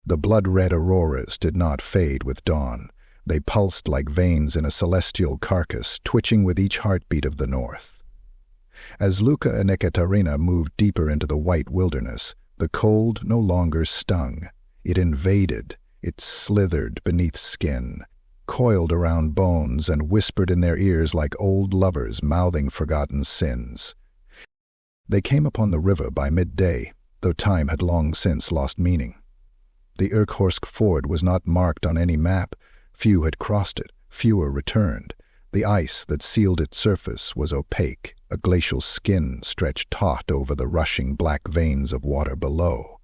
The blood-red auroras did not fade with dawn. They pulsed like veins in a celestial carcass, twitching with each heartbeat of the north. As Luca and Ekaterina moved deeper into the white wilderness, the cold no longer stung. It invaded. It slithered beneath skin, coiled around bones, and whispered in their ears like old lovers mouthing forgotten sins. They came upon the river by midday, though time had long since lost meaning. The Irkhorsk ford was not marked on any map. Few had crossed it, fewer returned. The ice that sealed its surface was opaque. A glacial skin stretched taut over the rushing black veins of water below.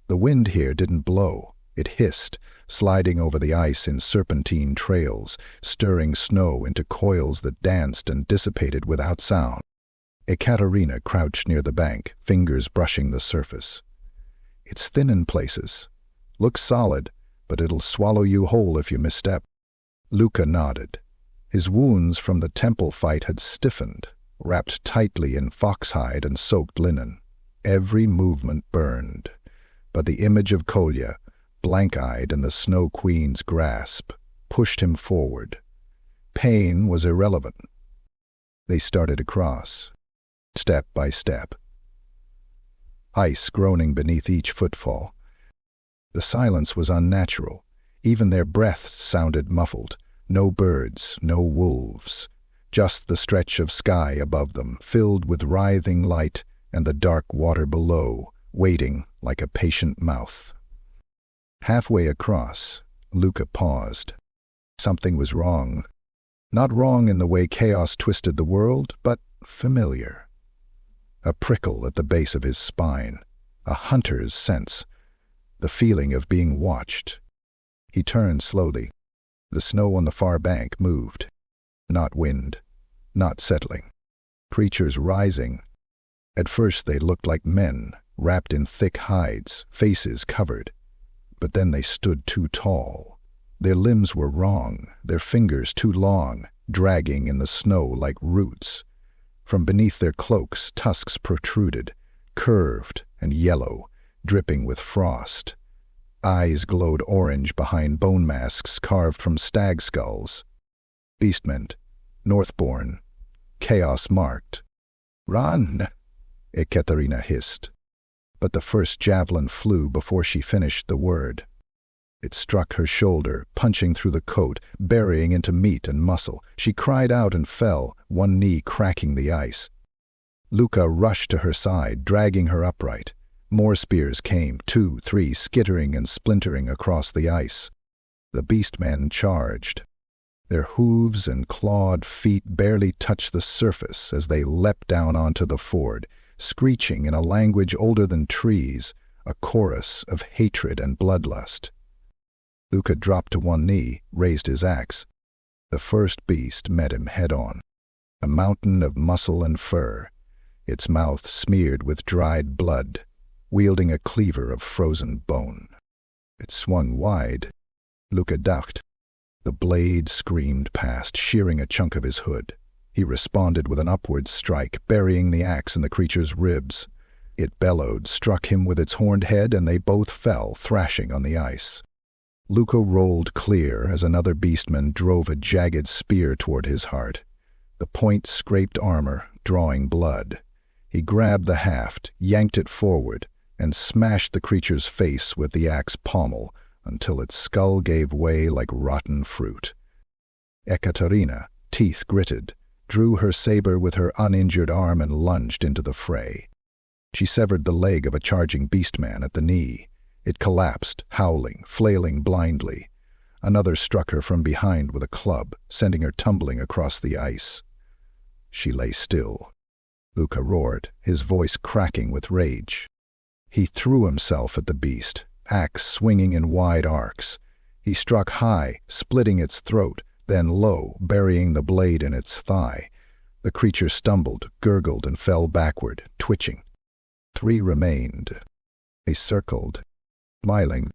The wind here didn't blow. It hissed, sliding over the ice in serpentine trails, stirring snow into coils that danced and dissipated without sound. Ekaterina crouched near the bank, fingers brushing the surface. "It's thin in places. Looks solid, but it'll swallow you whole if you misstep." Luca nodded. His wounds from the temple fight had stiffened, wrapped tightly in foxhide and soaked linen. Every movement burned. But the image of Kolya, blank-eyed in the Snow Queen's grasp, pushed him forward. Pain was irrelevant. They started across, step by step. Ice groaning beneath each footfall. The silence was unnatural. Even their breaths sounded muffled. No birds, no wolves. Just the stretch of sky above them, filled with writhing light, and the dark water below, waiting like a patient mouth. Halfway across, Luca paused. Something was wrong. Not wrong in the way chaos twisted the world, but familiar. A prickle at the base of his spine, a hunter's sense, the feeling of being watched. He turned slowly. The snow on the far bank moved. Not wind, not settling. Creatures rising. At first they looked like men, wrapped in thick hides, faces covered. But then they stood too tall. Their limbs were wrong, their fingers too long, dragging in the snow like roots. From beneath their cloaks, tusks protruded, curved and yellow, dripping with frost. Eyes glowed orange behind bone masks carved from stag skulls. Beastmen, Northborn, chaos-marked. "Run!" Ekaterina hissed. But the first javelin flew before she finished the word. It struck her shoulder, punching through the coat, burying into meat and muscle. She cried out and fell, one knee cracking the ice. Luca rushed to her side, dragging her upright. More spears came, 2, 3, skittering and splintering across the ice. The beastmen charged. Their hooves and clawed feet barely touched the surface as they leapt down onto the ford, screeching in a language older than trees, a chorus of hatred and bloodlust. Luca dropped to one knee, raised his axe. The first beast met him head-on. A mountain of muscle and fur, its mouth smeared with dried blood, wielding a cleaver of frozen bone. It swung wide. Luka ducked. The blade screamed past, shearing a chunk of his hood. He responded with an upward strike, burying the axe in the creature's ribs. It bellowed, struck him with its horned head, and they both fell, thrashing on the ice. Luka rolled clear as another beastman drove a jagged spear toward his heart. The point scraped armor, drawing blood. He grabbed the haft, yanked it forward, and smashed the creature's face with the axe pommel until its skull gave way like rotten fruit. Ekaterina, teeth gritted, drew her saber with her uninjured arm and lunged into the fray. She severed the leg of a charging beastman at the knee. It collapsed, howling, flailing blindly. Another struck her from behind with a club, sending her tumbling across the ice. She lay still. Luka roared, his voice cracking with rage. He threw himself at the beast, axe swinging in wide arcs. He struck high, splitting its throat, then low, burying the blade in its thigh. The creature stumbled, gurgled, and fell backward, twitching. 3 remained. They circled, smiling.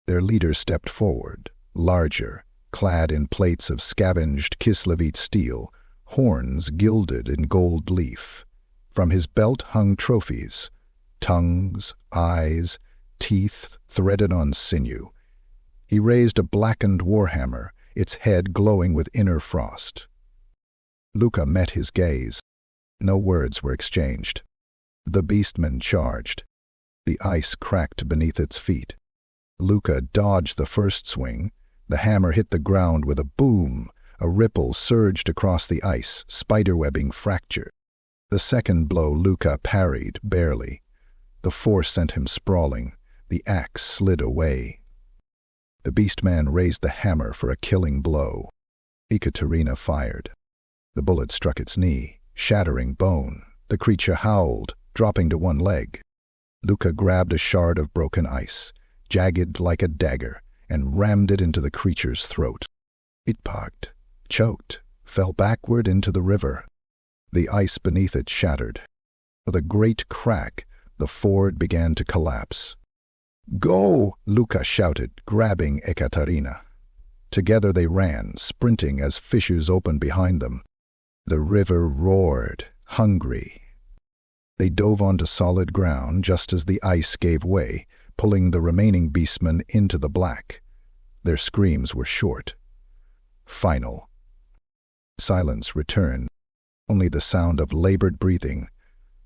Their leader stepped forward, larger, clad in plates of scavenged Kislev steel, horns gilded in gold leaf. From his belt hung trophies, tongues, eyes, teeth threaded on sinew. He raised a blackened warhammer, its head glowing with inner frost. Luka met his gaze. No words were exchanged. The beastman charged. The ice cracked beneath its feet. Luka dodged the first swing. The hammer hit the ground with a boom. A ripple surged across the ice, spiderwebbing fractured. The second blow Luka parried, barely. The force sent him sprawling. The axe slid away. The beastman raised the hammer for a killing blow. Ekaterina fired. The bullet struck its knee, shattering bone. The creature howled, dropping to one leg. Luka grabbed a shard of broken ice, jagged like a dagger, and rammed it into the creature's throat. It barked, choked, fell backward into the river. The ice beneath it shattered. With a great crack, the ford began to collapse. "Go!" Luka shouted, grabbing Ekaterina. Together they ran, sprinting as fissures opened behind them. The river roared, hungry. They dove onto solid ground just as the ice gave way, pulling the remaining beastmen into the black. Their screams were short. Final. Silence returned. Only the sound of labored breathing,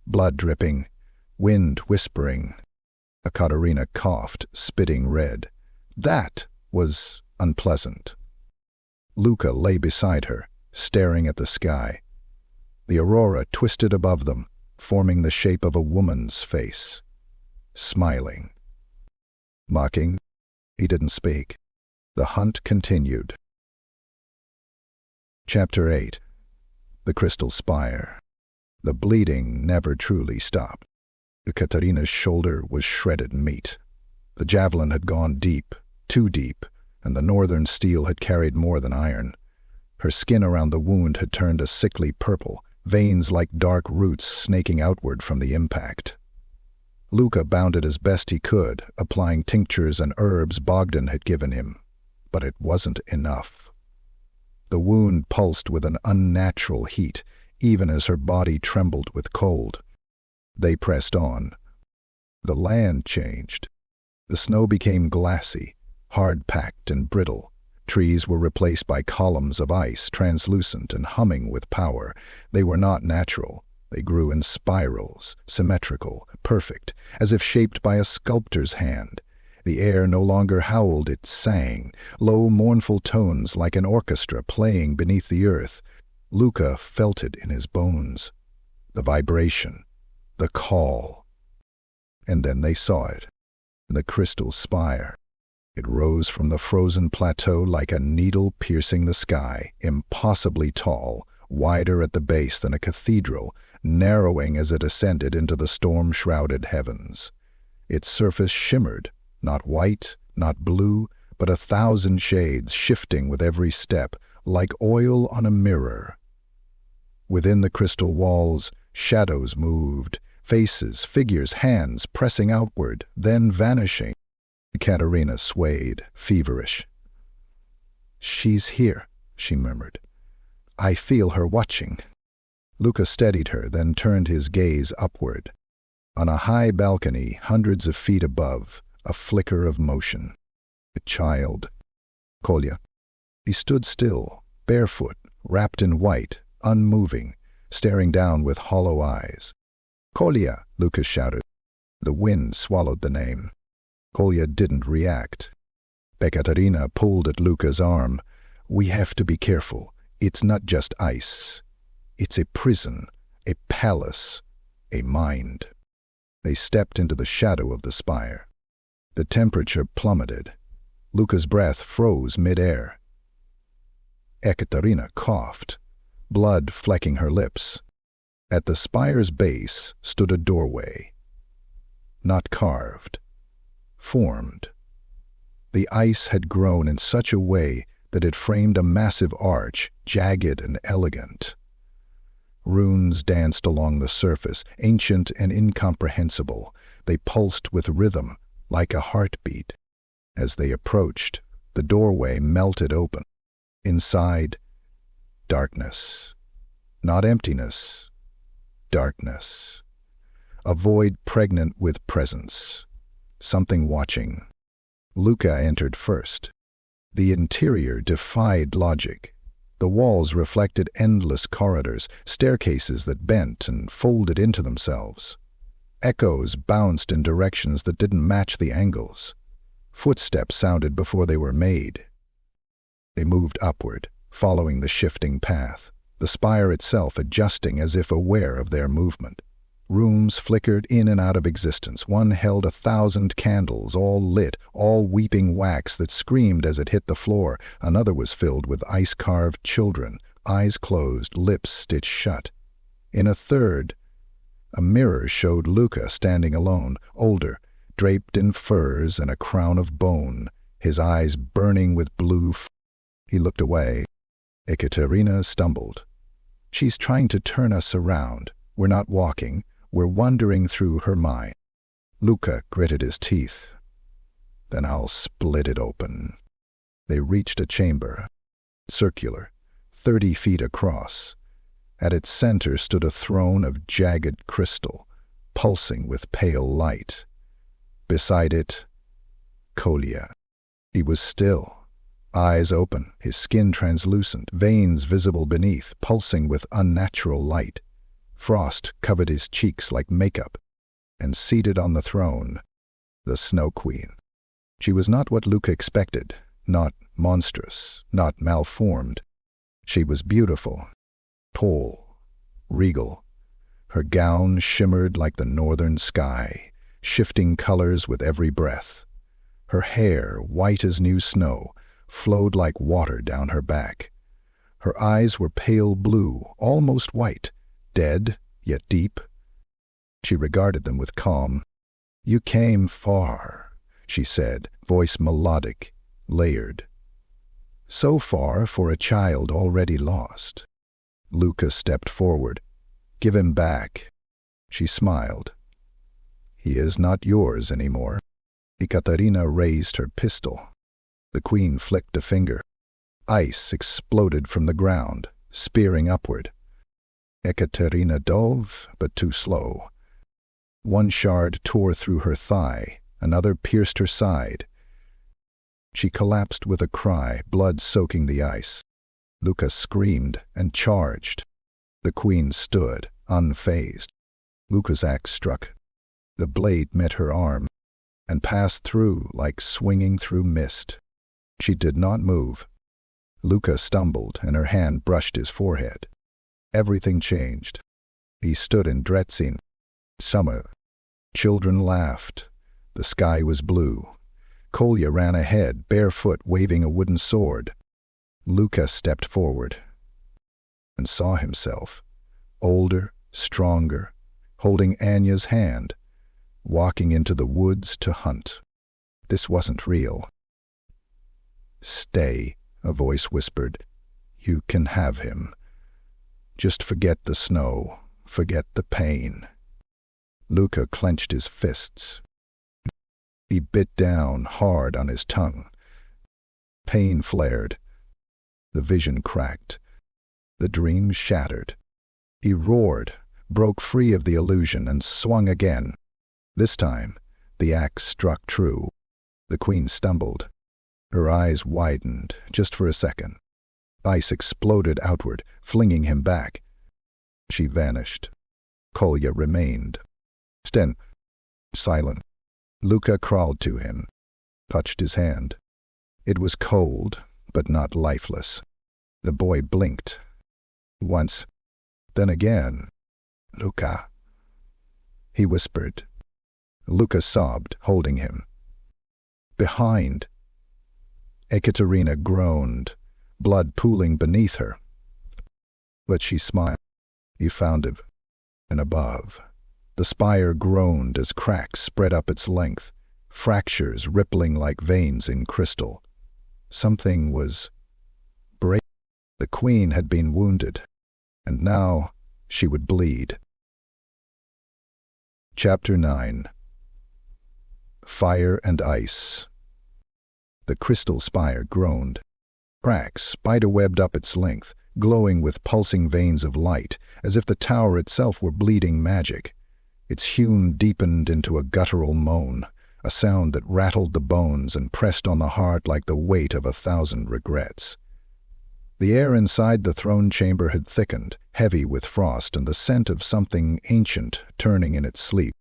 blood dripping, wind whispering. Ekaterina coughed, spitting red. That was unpleasant. Luka lay beside her, staring at the sky. The aurora twisted above them, forming the shape of a woman's face. Smiling. Mocking. He didn't speak. The hunt continued. Chapter 8. The Crystal Spire. The bleeding never truly stopped. Ekaterina's shoulder was shredded meat. The javelin had gone deep, too deep, and the northern steel had carried more than iron. Her skin around the wound had turned a sickly purple, veins like dark roots snaking outward from the impact. Luka bound it as best he could, applying tinctures and herbs Bogdan had given him. But it wasn't enough. The wound pulsed with an unnatural heat, even as her body trembled with cold. They pressed on. The land changed. The snow became glassy, hard-packed and brittle. Trees were replaced by columns of ice, translucent and humming with power. They were not natural. They grew in spirals, symmetrical, perfect, as if shaped by a sculptor's hand. The air no longer howled, it sang, low, mournful tones like an orchestra playing beneath the earth. Luka felt it in his bones. The vibration, the call. And then they saw it, the crystal spire. It rose from the frozen plateau like a needle piercing the sky, impossibly tall, wider at the base than a cathedral, narrowing as it ascended into the storm-shrouded heavens. Its surface shimmered, not white, not blue, but 1,000 shades shifting with every step, like oil on a mirror. Within the crystal walls, shadows moved, faces, figures, hands pressing outward, then vanishing. Katerina swayed, feverish. "She's here," she murmured. "I feel her watching." Luka steadied her, then turned his gaze upward. On a high balcony, hundreds of feet above, a flicker of motion. A child. Kolya. He stood still, barefoot, wrapped in white, unmoving, staring down with hollow eyes. "Kolya!" Luka shouted. The wind swallowed the name. Kolya didn't react. Katerina pulled at Luka's arm. "We have to be careful. It's not just ice. It's a prison, a palace, a mind." They stepped into the shadow of the spire. The temperature plummeted. Luka's breath froze mid-air. Ekaterina coughed, blood flecking her lips. At the spire's base stood a doorway. Not carved. Formed. The ice had grown in such a way that it framed a massive arch, jagged and elegant. Runes danced along the surface, ancient and incomprehensible. They pulsed with rhythm, like a heartbeat. As they approached, the doorway melted open. Inside, darkness. Not emptiness. Darkness. A void pregnant with presence. Something watching. Luka entered first. The interior defied logic. The walls reflected endless corridors, staircases that bent and folded into themselves. Echoes bounced in directions that didn't match the angles. Footsteps sounded before they were made. They moved upward, following the shifting path, the spire itself adjusting as if aware of their movement. Rooms flickered in and out of existence. One held 1,000 candles, all lit, all weeping wax that screamed as it hit the floor. Another was filled with ice-carved children, eyes closed, lips stitched shut. In a third, a mirror showed Luka standing alone, older, draped in furs and a crown of bone, his eyes burning with blue. He looked away. Ekaterina stumbled. "She's trying to turn us around. We're not walking. We're wandering through her mind." Luka gritted his teeth. "Then I'll split it open." They reached a chamber, circular, 30 feet across. At its center stood a throne of jagged crystal, pulsing with pale light. Beside it, Kolya. He was still, eyes open, his skin translucent, veins visible beneath, pulsing with unnatural light. Frost covered his cheeks like makeup, and seated on the throne, the Snow Queen. She was not what Luka expected, not monstrous, not malformed. She was beautiful, tall, regal. Her gown shimmered like the northern sky, shifting colors with every breath. Her hair, white as new snow, flowed like water down her back. Her eyes were pale blue, almost white, dead, yet deep. She regarded them with calm. "You came far," she said, voice melodic, layered. "So far for a child already lost." Luka stepped forward. "Give him back." She smiled. "He is not yours anymore." Ekaterina raised her pistol. The queen flicked a finger. Ice exploded from the ground, spearing upward. Ekaterina dove, but too slow. One shard tore through her thigh, another pierced her side. She collapsed with a cry, blood soaking the ice. Luka screamed and charged. The queen stood, unfazed. Luka's axe struck. The blade met her arm and passed through like swinging through mist. She did not move. Luka stumbled and her hand brushed his forehead. Everything changed. He stood in Dretzin. Summer. Children laughed. The sky was blue. Kolya ran ahead, barefoot, waving a wooden sword. Luka stepped forward and saw himself, older, stronger, holding Anya's hand, walking into the woods to hunt. This wasn't real. "Stay," a voice whispered. "You can have him. Just forget the snow, forget the pain." Luka clenched his fists. He bit down hard on his tongue. Pain flared. The vision cracked. The dream shattered. He roared, broke free of the illusion, and swung again. This time, the axe struck true. The queen stumbled. Her eyes widened, just for a second. Ice exploded outward, flinging him back. She vanished. Kolya remained. Sten, silent. Luka crawled to him, touched his hand. It was cold, but not lifeless. The boy blinked. Once, then again. Luka, he whispered. Luka sobbed, holding him. Behind. Ekaterina groaned, blood pooling beneath her. But she smiled. He found him. And above. The spire groaned as cracks spread up its length, fractures rippling like veins in crystal. Something was breaking. The queen had been wounded, and now she would bleed. Chapter 9. Fire and Ice. The crystal spire groaned. Cracks spider-webbed up its length, glowing with pulsing veins of light, as if the tower itself were bleeding magic. Its hewn deepened into a guttural moan, a sound that rattled the bones and pressed on the heart like the weight of 1,000 regrets. The air inside the throne chamber had thickened, heavy with frost and the scent of something ancient turning in its sleep.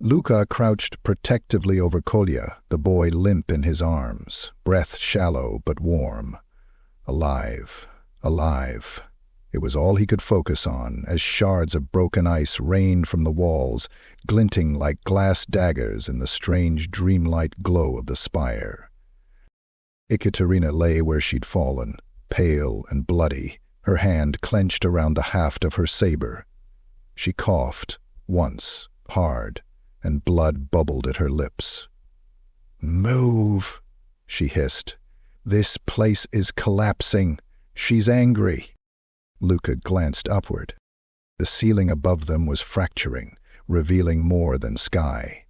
Luka crouched protectively over Kolya, the boy limp in his arms, breath shallow but warm. Alive, alive. It was all he could focus on as shards of broken ice rained from the walls, glinting like glass daggers in the strange dreamlight glow of the spire. Ekaterina lay where she'd fallen, pale and bloody, her hand clenched around the haft of her saber. She coughed, once, hard, and blood bubbled at her lips. "Move," she hissed. "This place is collapsing. She's angry." Luka glanced upward. The ceiling above them was fracturing, revealing more than sky.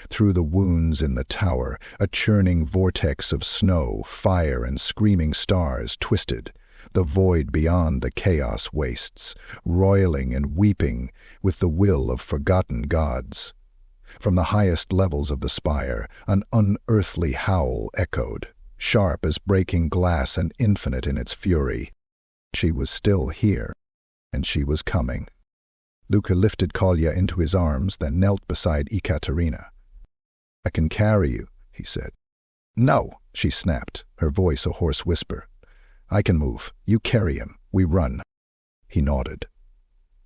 Through the wounds in the tower, a churning vortex of snow, fire, and screaming stars twisted, the void beyond the chaos wastes, roiling and weeping with the will of forgotten gods. From the highest levels of the spire, an unearthly howl echoed, sharp as breaking glass and infinite in its fury. She was still here, and she was coming. Luka lifted Kolya into his arms, then knelt beside Ekaterina. "I can carry you," he said. "No," she snapped, her voice a hoarse whisper. "I can move. You carry him. We run." He nodded.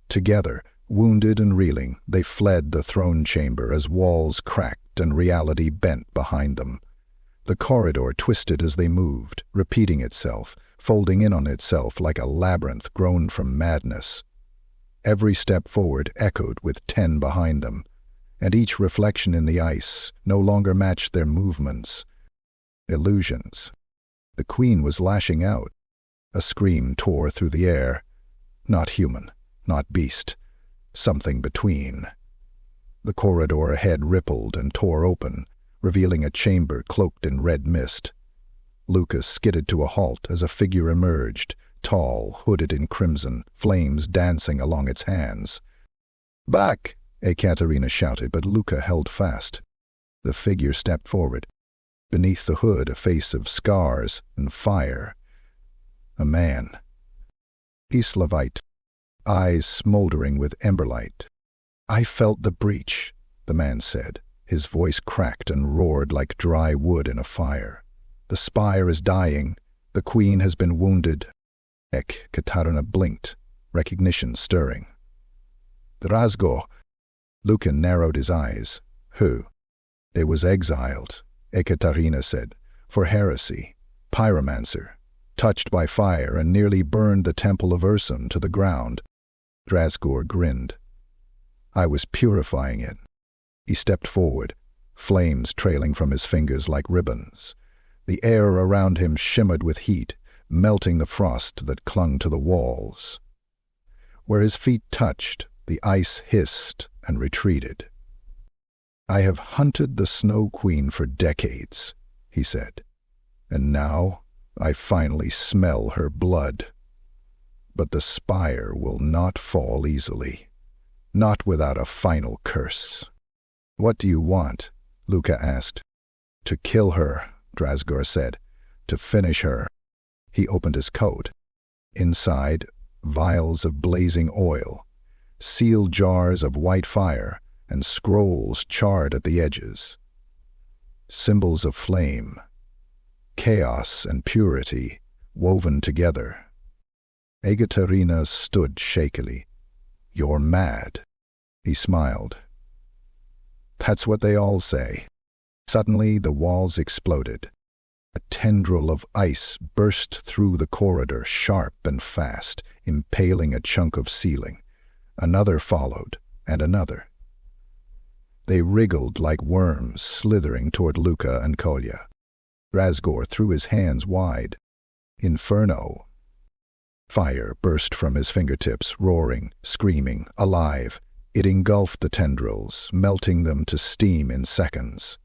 Together, wounded and reeling, they fled the throne chamber as walls cracked and reality bent behind them. The corridor twisted as they moved, repeating itself, folding in on itself like a labyrinth grown from madness. Every step forward echoed with 10 behind them, and each reflection in the ice no longer matched their movements. Illusions. The queen was lashing out. A scream tore through the air. Not human, not beast. Something between. The corridor ahead rippled and tore open, revealing a chamber cloaked in red mist. Lucas skidded to a halt as a figure emerged, tall, hooded in crimson, flames dancing along its hands. "Back!" Ekaterina shouted, but Luka held fast. The figure stepped forward. Beneath the hood, a face of scars and fire. A man. Kislevite, eyes smoldering with emberlight. "I felt the breach," the man said. His voice cracked and roared like dry wood in a fire. "The spire is dying. The queen has been wounded." Katarina blinked, recognition stirring. "Drazgo." Lukin narrowed his eyes. "Who?" "It was exiled," Ekaterina said, "for heresy. Pyromancer. Touched by fire and nearly burned the temple of Ursun to the ground." Drazgor grinned. "I was purifying it." He stepped forward, flames trailing from his fingers like ribbons. The air around him shimmered with heat, melting the frost that clung to the walls. Where his feet touched, the ice hissed and retreated. "I have hunted the Snow Queen for decades," he said, "and now I finally smell her blood. But the spire will not fall easily, not without a final curse." "What do you want?" Luka asked. "To kill her," Drasgor said. "To finish her." He opened his coat. Inside, vials of blazing oil, sealed jars of white fire, and scrolls charred at the edges. Symbols of flame, chaos and purity woven together. Ekaterina stood shakily. "You're mad." He smiled. "That's what they all say." Suddenly the walls exploded. A tendril of ice burst through the corridor, sharp and fast, impaling a chunk of ceiling. Another followed, and another. They wriggled like worms, slithering toward Luka and Kolya. Drasgor threw his hands wide. "Inferno!" Fire burst from his fingertips, roaring, screaming, alive. It engulfed the tendrils, melting them to steam in seconds.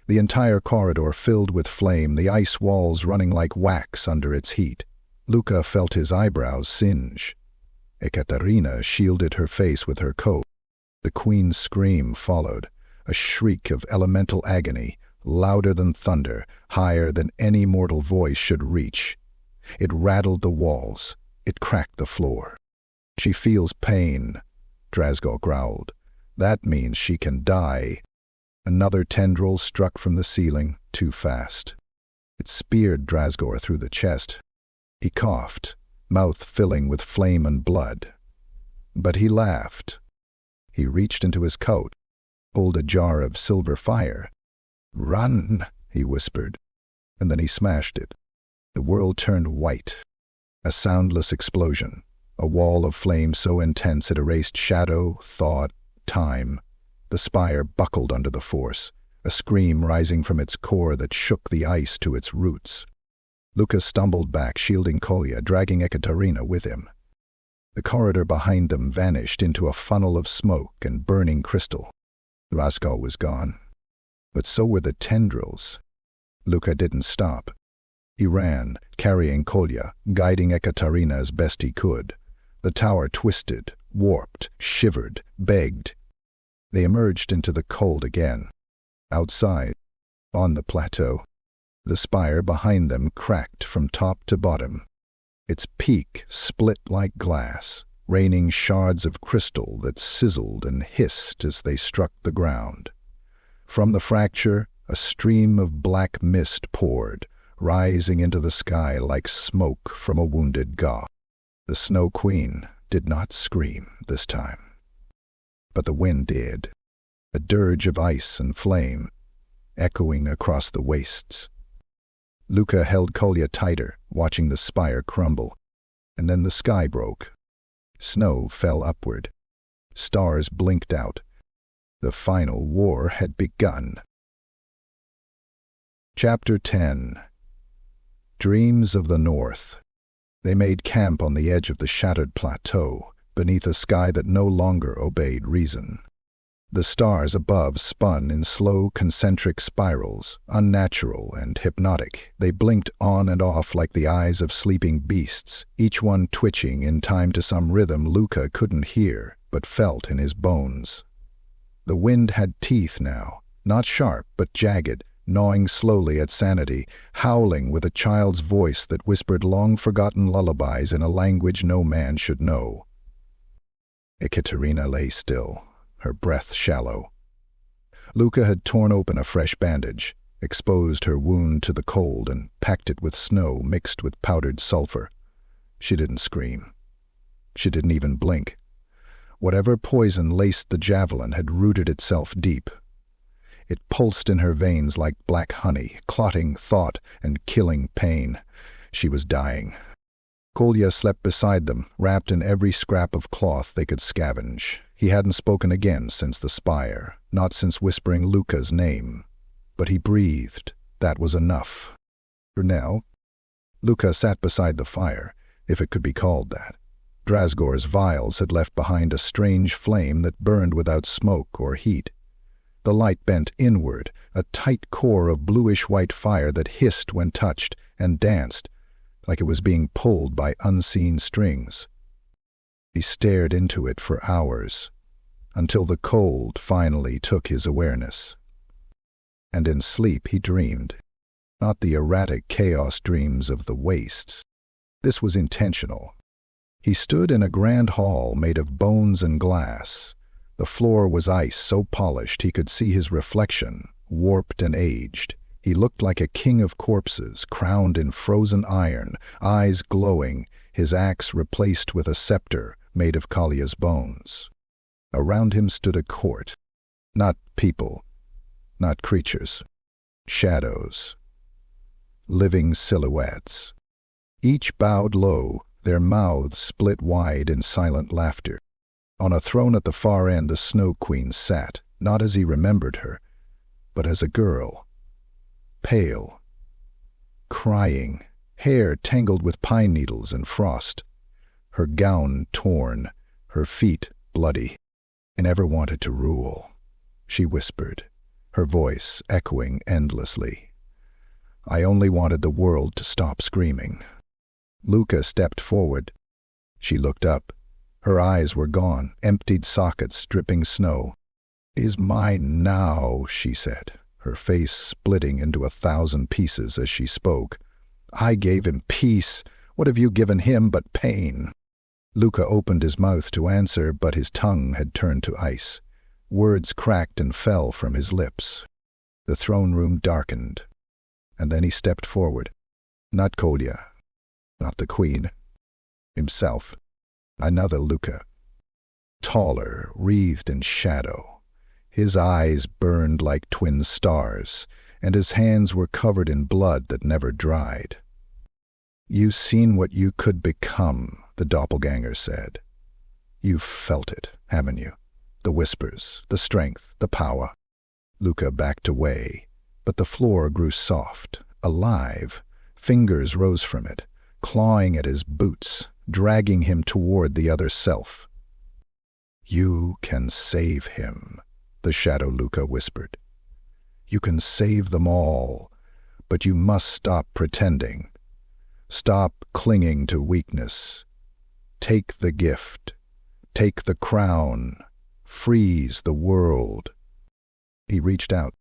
The entire corridor filled with flame, the ice walls running like wax under its heat. Luka felt his eyebrows singe. Ekaterina shielded her face with her coat. The queen's scream followed, a shriek of elemental agony, louder than thunder, higher than any mortal voice should reach. It rattled the walls. It cracked the floor. "She feels pain," Drasgor growled. "That means she can die." Another tendril struck from the ceiling, too fast. It speared Drasgor through the chest. He coughed, mouth filling with flame and blood. But he laughed. He reached into his coat, pulled a jar of silver fire. "Run," he whispered, and then he smashed it. The world turned white. A soundless explosion, a wall of flame so intense it erased shadow, thought, time. The spire buckled under the force, a scream rising from its core that shook the ice to its roots. Luka stumbled back, shielding Kolya, dragging Ekaterina with him. The corridor behind them vanished into a funnel of smoke and burning crystal. Drasgor was gone. But so were the tendrils. Luka didn't stop. He ran, carrying Kolya, guiding Ekaterina as best he could. The tower twisted, warped, shivered, begged. They emerged into the cold again. Outside, on the plateau, the spire behind them cracked from top to bottom. Its peak split like glass, raining shards of crystal that sizzled and hissed as they struck the ground. From the fracture, a stream of black mist poured, rising into the sky like smoke from a wounded god. The Snow Queen did not scream this time. But the wind did, a dirge of ice and flame, echoing across the wastes. Luka held Kolya tighter, watching the spire crumble, and then the sky broke. Snow fell upward. Stars blinked out. The final war had begun. Chapter 10. Dreams of the North. They made camp on the edge of the shattered plateau, beneath a sky that no longer obeyed reason. The stars above spun in slow concentric spirals, unnatural and hypnotic. They blinked on and off like the eyes of sleeping beasts, each one twitching in time to some rhythm Luka couldn't hear, but felt in his bones. The wind had teeth now, not sharp but jagged, gnawing slowly at sanity, howling with a child's voice that whispered long-forgotten lullabies in a language no man should know. Ekaterina lay still, her breath shallow. Luka had torn open a fresh bandage, exposed her wound to the cold, and packed it with snow mixed with powdered sulfur. She didn't scream. She didn't even blink. Whatever poison laced the javelin had rooted itself deep. It pulsed in her veins like black honey, clotting thought and killing pain. She was dying. Kolya slept beside them, wrapped in every scrap of cloth they could scavenge. He hadn't spoken again since the spire, not since whispering Luka's name. But he breathed. That was enough. For now, Luka sat beside the fire, if it could be called that. Drasgor's vials had left behind a strange flame that burned without smoke or heat. The light bent inward, a tight core of bluish-white fire that hissed when touched and danced, like it was being pulled by unseen strings. He stared into it for hours, until the cold finally took his awareness. And in sleep he dreamed, not the erratic chaos dreams of the wastes. This was intentional. He stood in a grand hall made of bones and glass. The floor was ice so polished he could see his reflection, warped and aged. He looked like a king of corpses, crowned in frozen iron, eyes glowing, his axe replaced with a scepter made of Kalia's bones. Around him stood a court. Not people, not creatures. Shadows. Living silhouettes. Each bowed low, their mouths split wide in silent laughter. On a throne at the far end the Snow Queen sat, not as he remembered her, but as a girl. Pale. Crying, hair tangled with pine needles and frost. Her gown torn, her feet bloody. "I never wanted to rule," she whispered, her voice echoing endlessly. "I only wanted the world to stop screaming." Luca stepped forward. She looked up. Her eyes were gone, emptied sockets dripping snow. "He's mine now," she said, her face splitting into 1,000 pieces as she spoke. "I gave him peace. What have you given him but pain?" Luca opened his mouth to answer, but his tongue had turned to ice. Words cracked and fell from his lips. The throne room darkened, and then he stepped forward. Not Kolya, not the queen. Himself. Another Luca. Taller, wreathed in shadow. His eyes burned like twin stars, and his hands were covered in blood that never dried. "You've seen what you could become," the doppelganger said. "You've felt it, haven't you? The whispers, the strength, the power." Luca backed away, but the floor grew soft, alive. Fingers rose from it, clawing at his boots, dragging him toward the other self. "You can save him," the shadow Luca whispered. "You can save them all, but you must stop pretending. Stop clinging to weakness. Take the gift. Take the crown. Freeze the world." He reached out.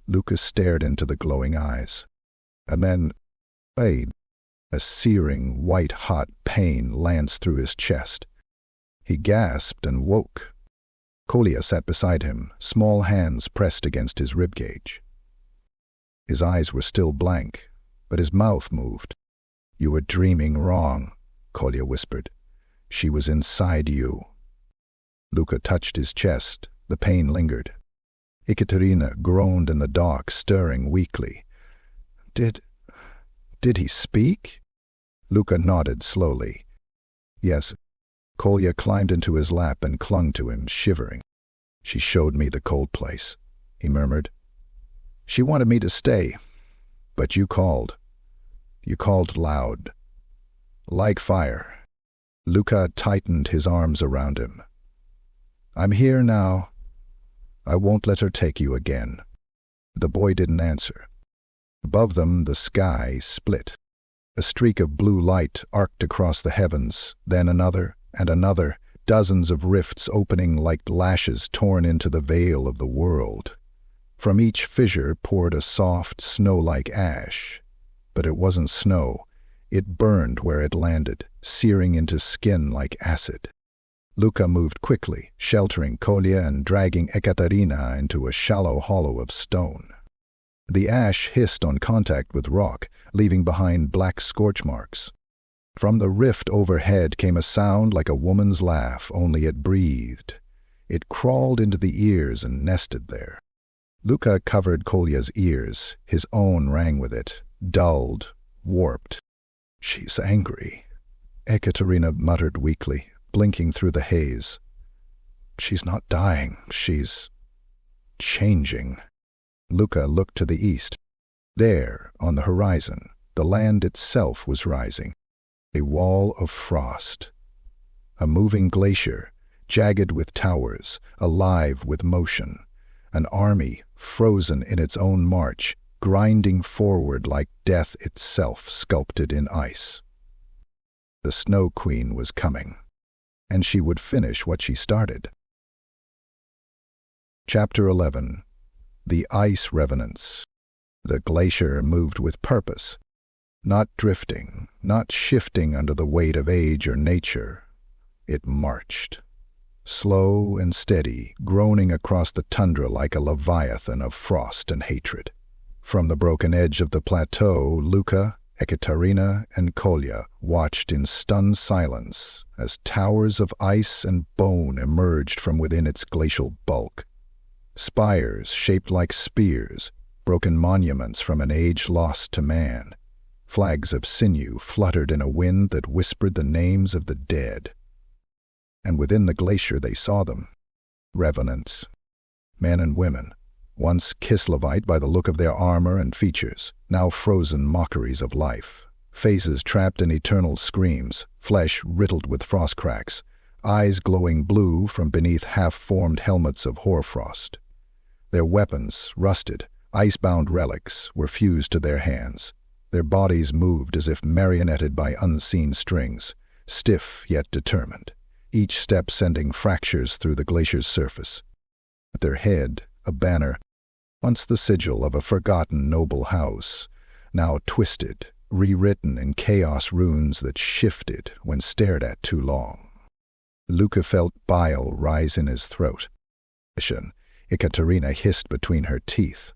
Luca stared into the glowing eyes. And then, a searing, white-hot pain lanced through his chest. He gasped and woke. Kolya sat beside him, small hands pressed against his ribcage. His eyes were still blank, but his mouth moved. "You were dreaming wrong," Kolya whispered. "She was inside you." Luca touched his chest. The pain lingered. Ekaterina groaned in the dark, stirring weakly. Did he speak?" Luca nodded slowly. "Yes." Kolya climbed into his lap and clung to him, shivering. "She showed me the cold place," he murmured. "She wanted me to stay, but you called. You called loud. Like fire." Luca tightened his arms around him. "I'm here now. I won't let her take you again." The boy didn't answer. Above them, the sky split. A streak of blue light arced across the heavens, then another and another, dozens of rifts opening like lashes torn into the veil of the world. From each fissure poured a soft, snow-like ash. But it wasn't snow. It burned where it landed, searing into skin like acid. Luca moved quickly, sheltering Kolya and dragging Ekaterina into a shallow hollow of stone. The ash hissed on contact with rock, leaving behind black scorch marks. From the rift overhead came a sound like a woman's laugh, only it breathed. It crawled into the ears and nested there. Luca covered Kolya's ears. His own rang with it, dulled, warped. "She's angry," Ekaterina muttered weakly, blinking through the haze. "She's not dying. She's changing." Luca looked to the east. There, on the horizon, the land itself was rising. A wall of frost. A moving glacier, jagged with towers, alive with motion. an army frozen in its own march, grinding forward like death itself sculpted in ice. The Snow Queen was coming, and she would finish what she started. Chapter 11. The Ice Revenants. The glacier moved with purpose, not drifting, not shifting under the weight of age or nature. It marched, slow and steady, groaning across the tundra like a leviathan of frost and hatred. From the broken edge of the plateau, Luka, Ekaterina, and Kolya watched in stunned silence as towers of ice and bone emerged from within its glacial bulk. Spires shaped like spears, broken monuments from an age lost to man. Flags of sinew fluttered in a wind that whispered the names of the dead. And within the glacier they saw them, revenants, men and women, once Kislevite by the look of their armor and features, now frozen mockeries of life, faces trapped in eternal screams, flesh riddled with frost cracks, eyes glowing blue from beneath half-formed helmets of hoarfrost. Their weapons, rusted, ice-bound relics, were fused to their hands. Their bodies moved as if marionetted by unseen strings, stiff yet determined, each step sending fractures through the glacier's surface. At their head, a banner, once the sigil of a forgotten noble house, now twisted, rewritten in chaos runes that shifted when stared at too long. Luka felt bile rise in his throat. Ekaterina hissed between her teeth.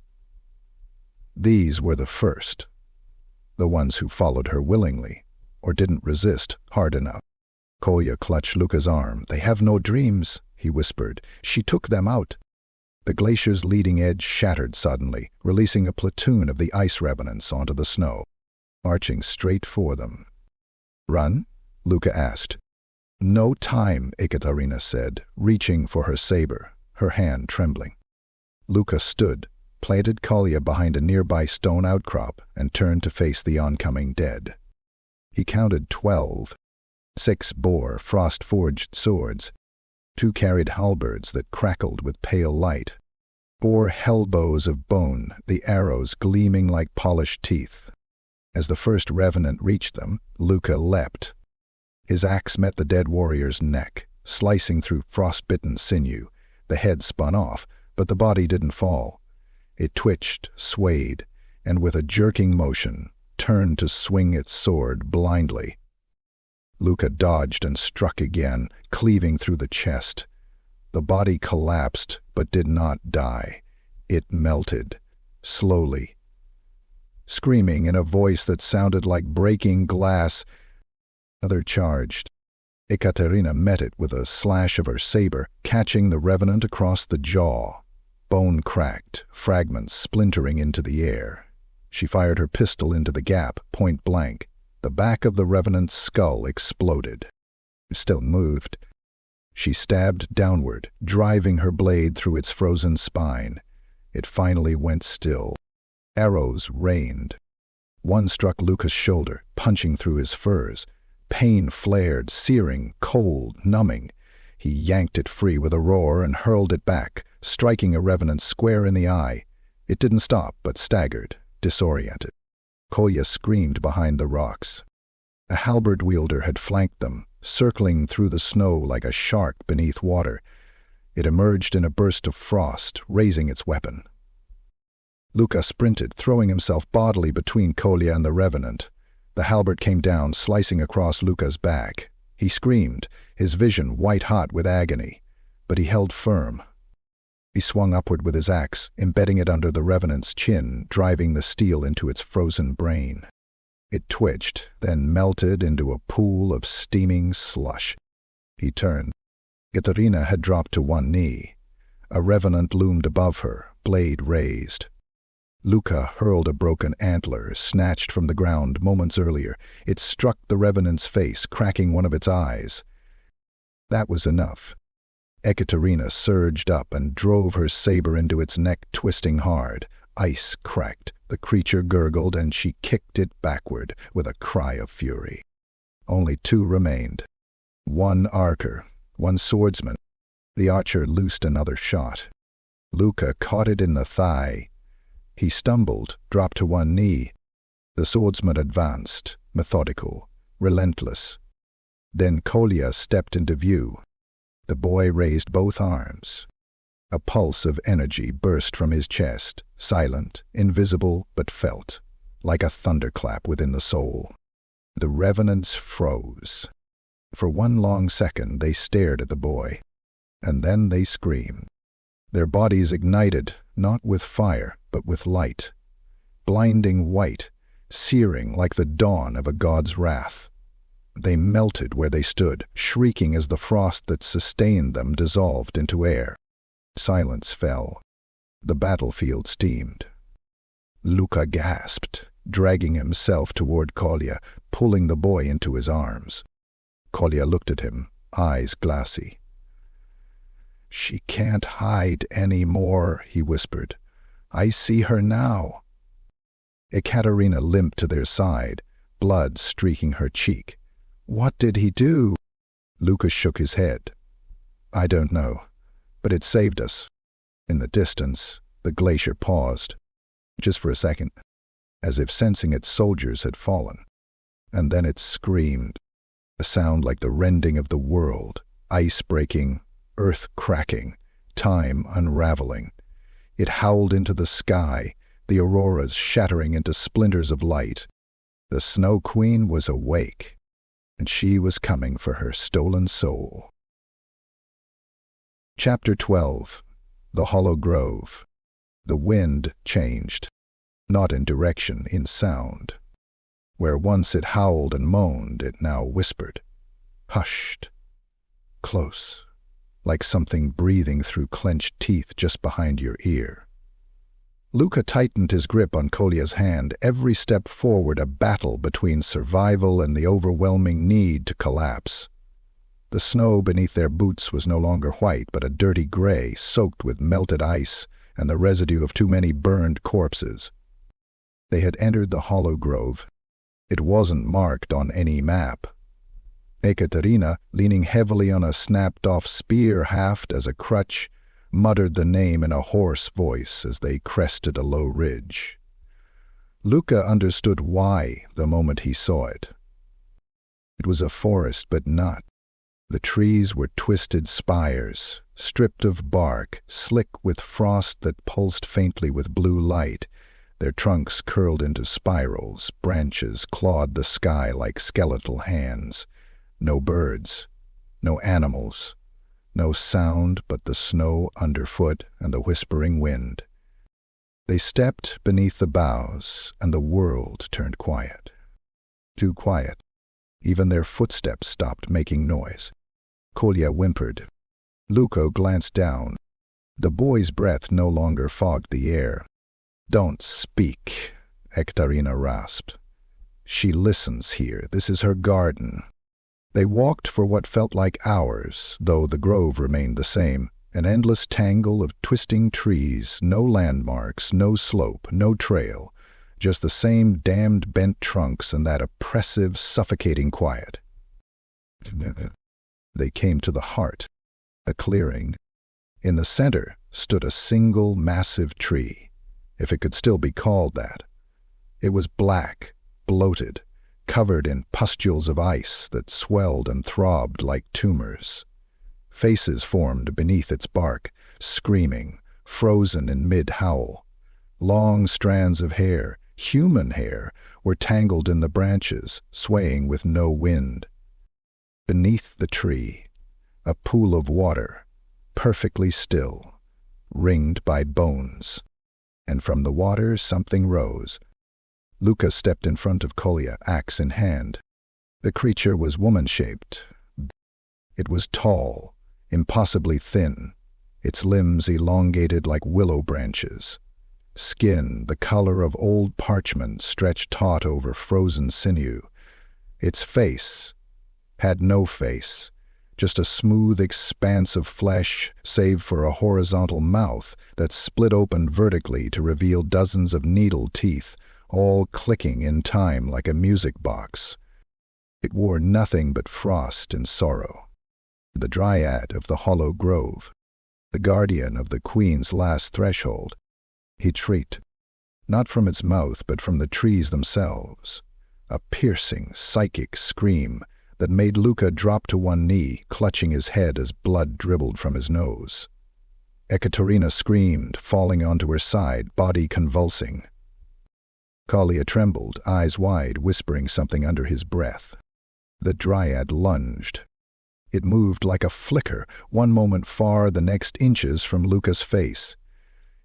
These were the first, the ones who followed her willingly, or didn't resist hard enough. Kolya clutched Luka's arm. "They have no dreams," he whispered. "She took them out." The glacier's leading edge shattered suddenly, releasing a platoon of the ice revenants onto the snow, marching straight for them. "Run?" Luka asked. "No time," Ekaterina said, reaching for her saber, her hand trembling. Luka stood, planted Kolya behind a nearby stone outcrop, and turned to face the oncoming dead. He counted 12. 6 bore frost-forged swords. 2 carried halberds that crackled with pale light. 4 held bows of bone, the arrows gleaming like polished teeth. As the first revenant reached them, Luka leapt. His axe met the dead warrior's neck, slicing through frost-bitten sinew. The head spun off, but the body didn't fall. It twitched, swayed, and with a jerking motion, turned to swing its sword blindly. Luka dodged and struck again, cleaving through the chest. The body collapsed, but did not die. It melted, slowly. Screaming in a voice that sounded like breaking glass, another charged. Ekaterina met it with a slash of her saber, catching the revenant across the jaw. Bone cracked, fragments splintering into the air. She fired her pistol into the gap, point blank. The back of the revenant's skull exploded. It still moved. She stabbed downward, driving her blade through its frozen spine. It finally went still. Arrows rained. One struck Luka's shoulder, punching through his furs. Pain flared, searing, cold, numbing. He yanked it free with a roar and hurled it back, striking a revenant square in the eye. It didn't stop, but staggered, disoriented. Kolya screamed behind the rocks. A halberd wielder had flanked them, circling through the snow like a shark beneath water. It emerged in a burst of frost, raising its weapon. Luka sprinted, throwing himself bodily between Kolya and the revenant. The halberd came down, slicing across Luka's back. He screamed, his vision white-hot with agony, but he held firm. He swung upward with his axe, embedding it under the revenant's chin, driving the steel into its frozen brain. It twitched, then melted into a pool of steaming slush. He turned. Katerina had dropped to one knee. A revenant loomed above her, blade raised. Luka hurled a broken antler, snatched from the ground moments earlier. It struck the revenant's face, cracking one of its eyes. That was enough. Ekaterina surged up and drove her saber into its neck, twisting hard. Ice cracked, the creature gurgled, and she kicked it backward with a cry of fury. Only 2 remained. 1 archer, 1 swordsman. The archer loosed another shot. Luca caught it in the thigh. He stumbled, dropped to one knee. The swordsman advanced, methodical, relentless. Then Kolya stepped into view. The boy raised both arms. A pulse of energy burst from his chest, silent, invisible, but felt, like a thunderclap within the soul. The revenants froze. For one long second they stared at the boy, and then they screamed. Their bodies ignited, not with fire, but with light. Blinding white, searing like the dawn of a god's wrath. They melted where they stood, shrieking as the frost that sustained them dissolved into air. Silence fell. The battlefield steamed. Luca gasped, dragging himself toward Kolya, pulling the boy into his arms. Kolya looked at him, eyes glassy. "She can't hide any more," he whispered. "I see her now." Ekaterina limped to their side, blood streaking her cheek. "What did he do?" Luca shook his head. "I don't know, but it saved us." In the distance, the glacier paused, just for a second, as if sensing its soldiers had fallen. And then it screamed, a sound like the rending of the world, ice breaking, earth cracking, time unraveling. It howled into the sky, the auroras shattering into splinters of light. The Snow Queen was awake, and she was coming for her stolen soul. Chapter 12. The Hollow Grove. The wind changed, not in direction, in sound. Where once it howled and moaned, it now whispered, hushed, close, like something breathing through clenched teeth just behind your ear. Luca tightened his grip on Kolya's hand, every step forward a battle between survival and the overwhelming need to collapse. The snow beneath their boots was no longer white, but a dirty gray, soaked with melted ice and the residue of too many burned corpses. They had entered the hollow grove. It wasn't marked on any map. Ekaterina, leaning heavily on a snapped-off spear haft as a crutch, muttered the name in a hoarse voice as they crested a low ridge. Luca understood why the moment he saw it. It was a forest, but not. The trees were twisted spires, stripped of bark, slick with frost that pulsed faintly with blue light. Their trunks curled into spirals, branches clawed the sky like skeletal hands. No birds, no animals, no sound but the snow underfoot and the whispering wind. They stepped beneath the boughs, and the world turned quiet. Too quiet. Even their footsteps stopped making noise. Kolya whimpered. Luca glanced down. The boy's breath no longer fogged the air. "Don't speak," Ekaterina rasped. "She listens here. This is her garden." They walked for what felt like hours, though the grove remained the same, an endless tangle of twisting trees, no landmarks, no slope, no trail, just the same damned bent trunks and that oppressive, suffocating quiet. They came to the heart, a clearing. In the center stood a single massive tree, if it could still be called that. It was black, bloated, covered in pustules of ice that swelled and throbbed like tumors. Faces formed beneath its bark, screaming, frozen in mid-howl. Long strands of hair, human hair, were tangled in the branches, swaying with no wind. Beneath the tree, a pool of water, perfectly still, ringed by bones. And from the water something rose. Luca stepped in front of Kolya, axe in hand. The creature was woman-shaped. It was tall, impossibly thin, its limbs elongated like willow branches. Skin, the color of old parchment, stretched taut over frozen sinew. Its face had no face, just a smooth expanse of flesh, save for a horizontal mouth that split open vertically to reveal dozens of needle teeth, all clicking in time like a music box. It wore nothing but frost and sorrow. The dryad of the hollow grove. the guardian of the queen's last threshold. He shrieked, not from its mouth but from the trees themselves, a piercing, psychic scream that made Luca drop to one knee, clutching his head as blood dribbled from his nose. Ekaterina screamed, falling onto her side, body convulsing. Kolya trembled, eyes wide, whispering something under his breath. The dryad lunged. It moved like a flicker, one moment far, the next inches from Luca's face.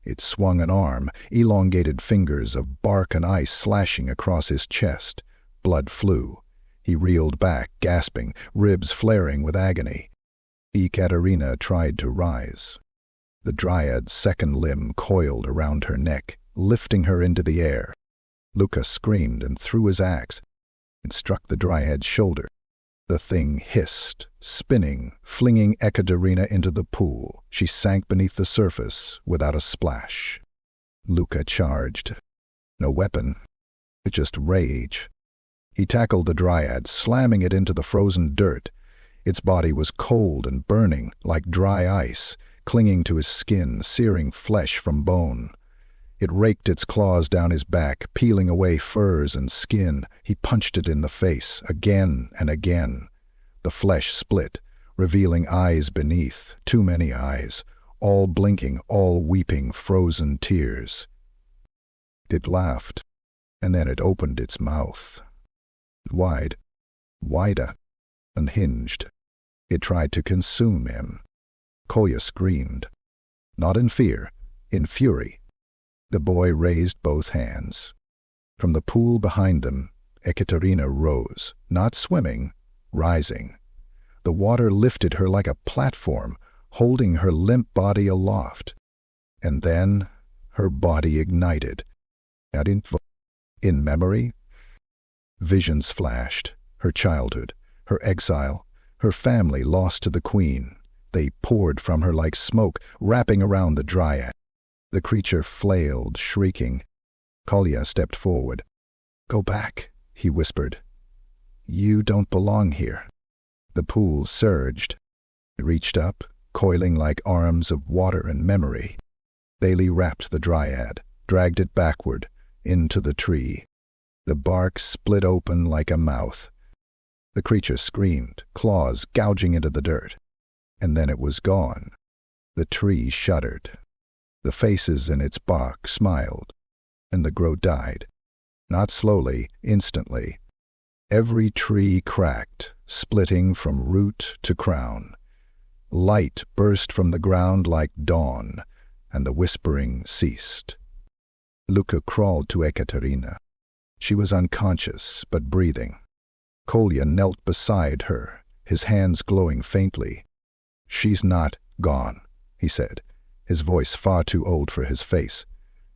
It swung an arm, elongated fingers of bark and ice slashing across his chest. Blood flew. He reeled back, gasping, ribs flaring with agony. Ekaterina tried to rise. The dryad's second limb coiled around her neck, lifting her into the air. Luca screamed and threw his axe. It struck the dryad's shoulder. The thing hissed, spinning, flinging Ekaterina into the pool. She sank beneath the surface without a splash. Luca charged. No weapon, just rage. He tackled the dryad, slamming it into the frozen dirt. Its body was cold and burning, like dry ice, clinging to his skin, searing flesh from bone. It raked its claws down his back, peeling away furs and skin. He punched it in the face, again and again. The flesh split, revealing eyes beneath, too many eyes, all blinking, all weeping frozen tears. It laughed, and then it opened its mouth. Wide, wider, unhinged. It tried to consume him. Kolya screamed. Not in fear, in fury. The boy raised both hands. From the pool behind them, Ekaterina rose, not swimming, rising. The water lifted her like a platform, holding her limp body aloft. And then her body ignited. In memory, visions flashed, her childhood, her exile, her family lost to the queen. They poured from her like smoke, wrapping around the dryad. The creature flailed, shrieking. Kolya stepped forward. "Go back," he whispered. "You don't belong here." The pool surged. It reached up, coiling like arms of water and memory. Bailey wrapped the dryad, dragged it backward, into the tree. The bark split open like a mouth. The creature screamed, claws gouging into the dirt. And then it was gone. The tree shuddered. The faces in its bark smiled, and the growth died. Not slowly, instantly. Every tree cracked, splitting from root to crown. Light burst from the ground like dawn, and the whispering ceased. Luca crawled to Ekaterina. She was unconscious, but breathing. Kolya knelt beside her, his hands glowing faintly. "She's not gone," he said, his voice far too old for his face.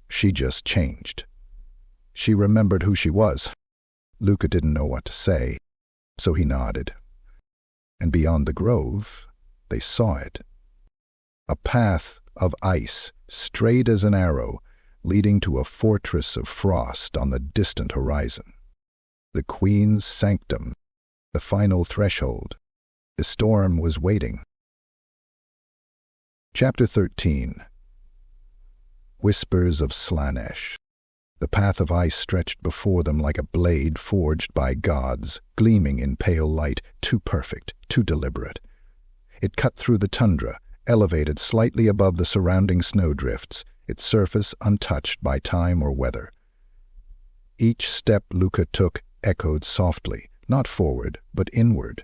"She just changed." She remembered who she was. Luca didn't know what to say, so he nodded. And beyond the grove, they saw it. A path of ice, straight as an arrow, leading to a fortress of frost on the distant horizon. The queen's sanctum, the final threshold. The storm was waiting. Chapter 13. Whispers of Slanesh. The path of ice stretched before them like a blade forged by gods, gleaming in pale light, too perfect, too deliberate. It cut through the tundra, elevated slightly above the surrounding snowdrifts, its surface untouched by time or weather. Each step Luca took echoed softly, not forward, but inward,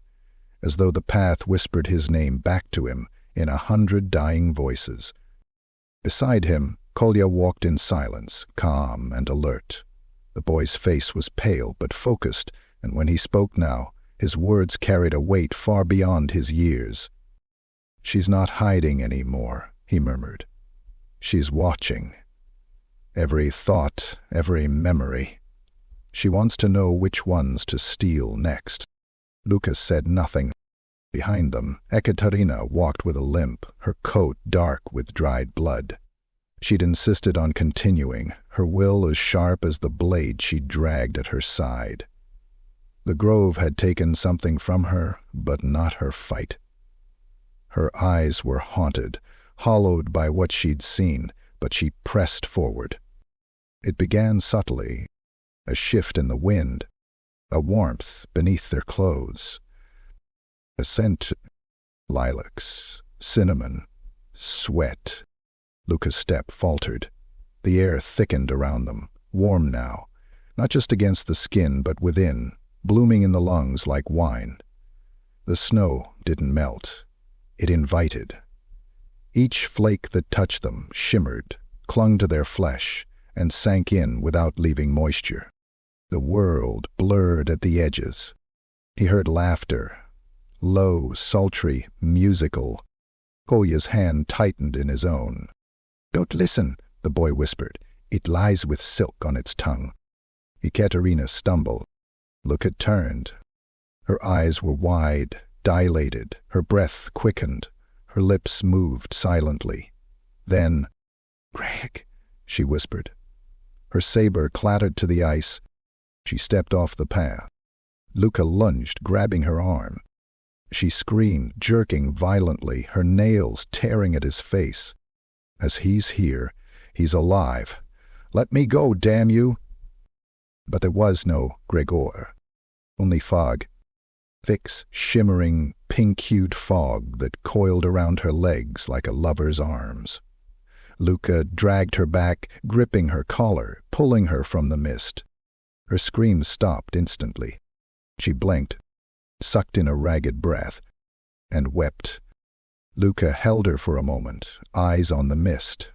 as though the path whispered his name back to him in 100 dying voices. Beside him, Kolya walked in silence, calm and alert. The boy's face was pale but focused, and when he spoke now, his words carried a weight far beyond his years. "She's not hiding anymore," he murmured. "She's watching. Every thought, every memory. She wants to know which ones to steal next." Lucas said nothing. Behind them, Ekaterina walked with a limp, her coat dark with dried blood. She'd insisted on continuing, her will as sharp as the blade she dragged at her side. The grove had taken something from her, but not her fight. Her eyes were haunted, hollowed by what she'd seen, but she pressed forward. It began subtly, a shift in the wind, a warmth beneath their clothes, a scent, lilacs, cinnamon, sweat. Luca's step faltered. The air thickened around them, warm now, not just against the skin but within, blooming in the lungs like wine. The snow didn't melt. It invited. Each flake that touched them shimmered, clung to their flesh, and sank in without leaving moisture. The world blurred at the edges. He heard laughter, low, sultry, musical. Kolya's hand tightened in his own. "Don't listen," the boy whispered. "It lies with silk on its tongue." Ekaterina stumbled. Luka turned. Her eyes were wide, dilated, her breath quickened, her lips moved silently. Then, "Greg," she whispered. Her saber clattered to the ice. She stepped off the path. Luka lunged, grabbing her arm. She screamed, jerking violently, her nails tearing at his face. "As he's here, he's alive. Let me go, damn you!" But there was no Gregor. Only fog. Thick, shimmering, pink-hued fog that coiled around her legs like a lover's arms. Luka dragged her back, gripping her collar, pulling her from the mist. Her screams stopped instantly. She blinked, sucked in a ragged breath, and wept. Luka held her for a moment, eyes on the mist.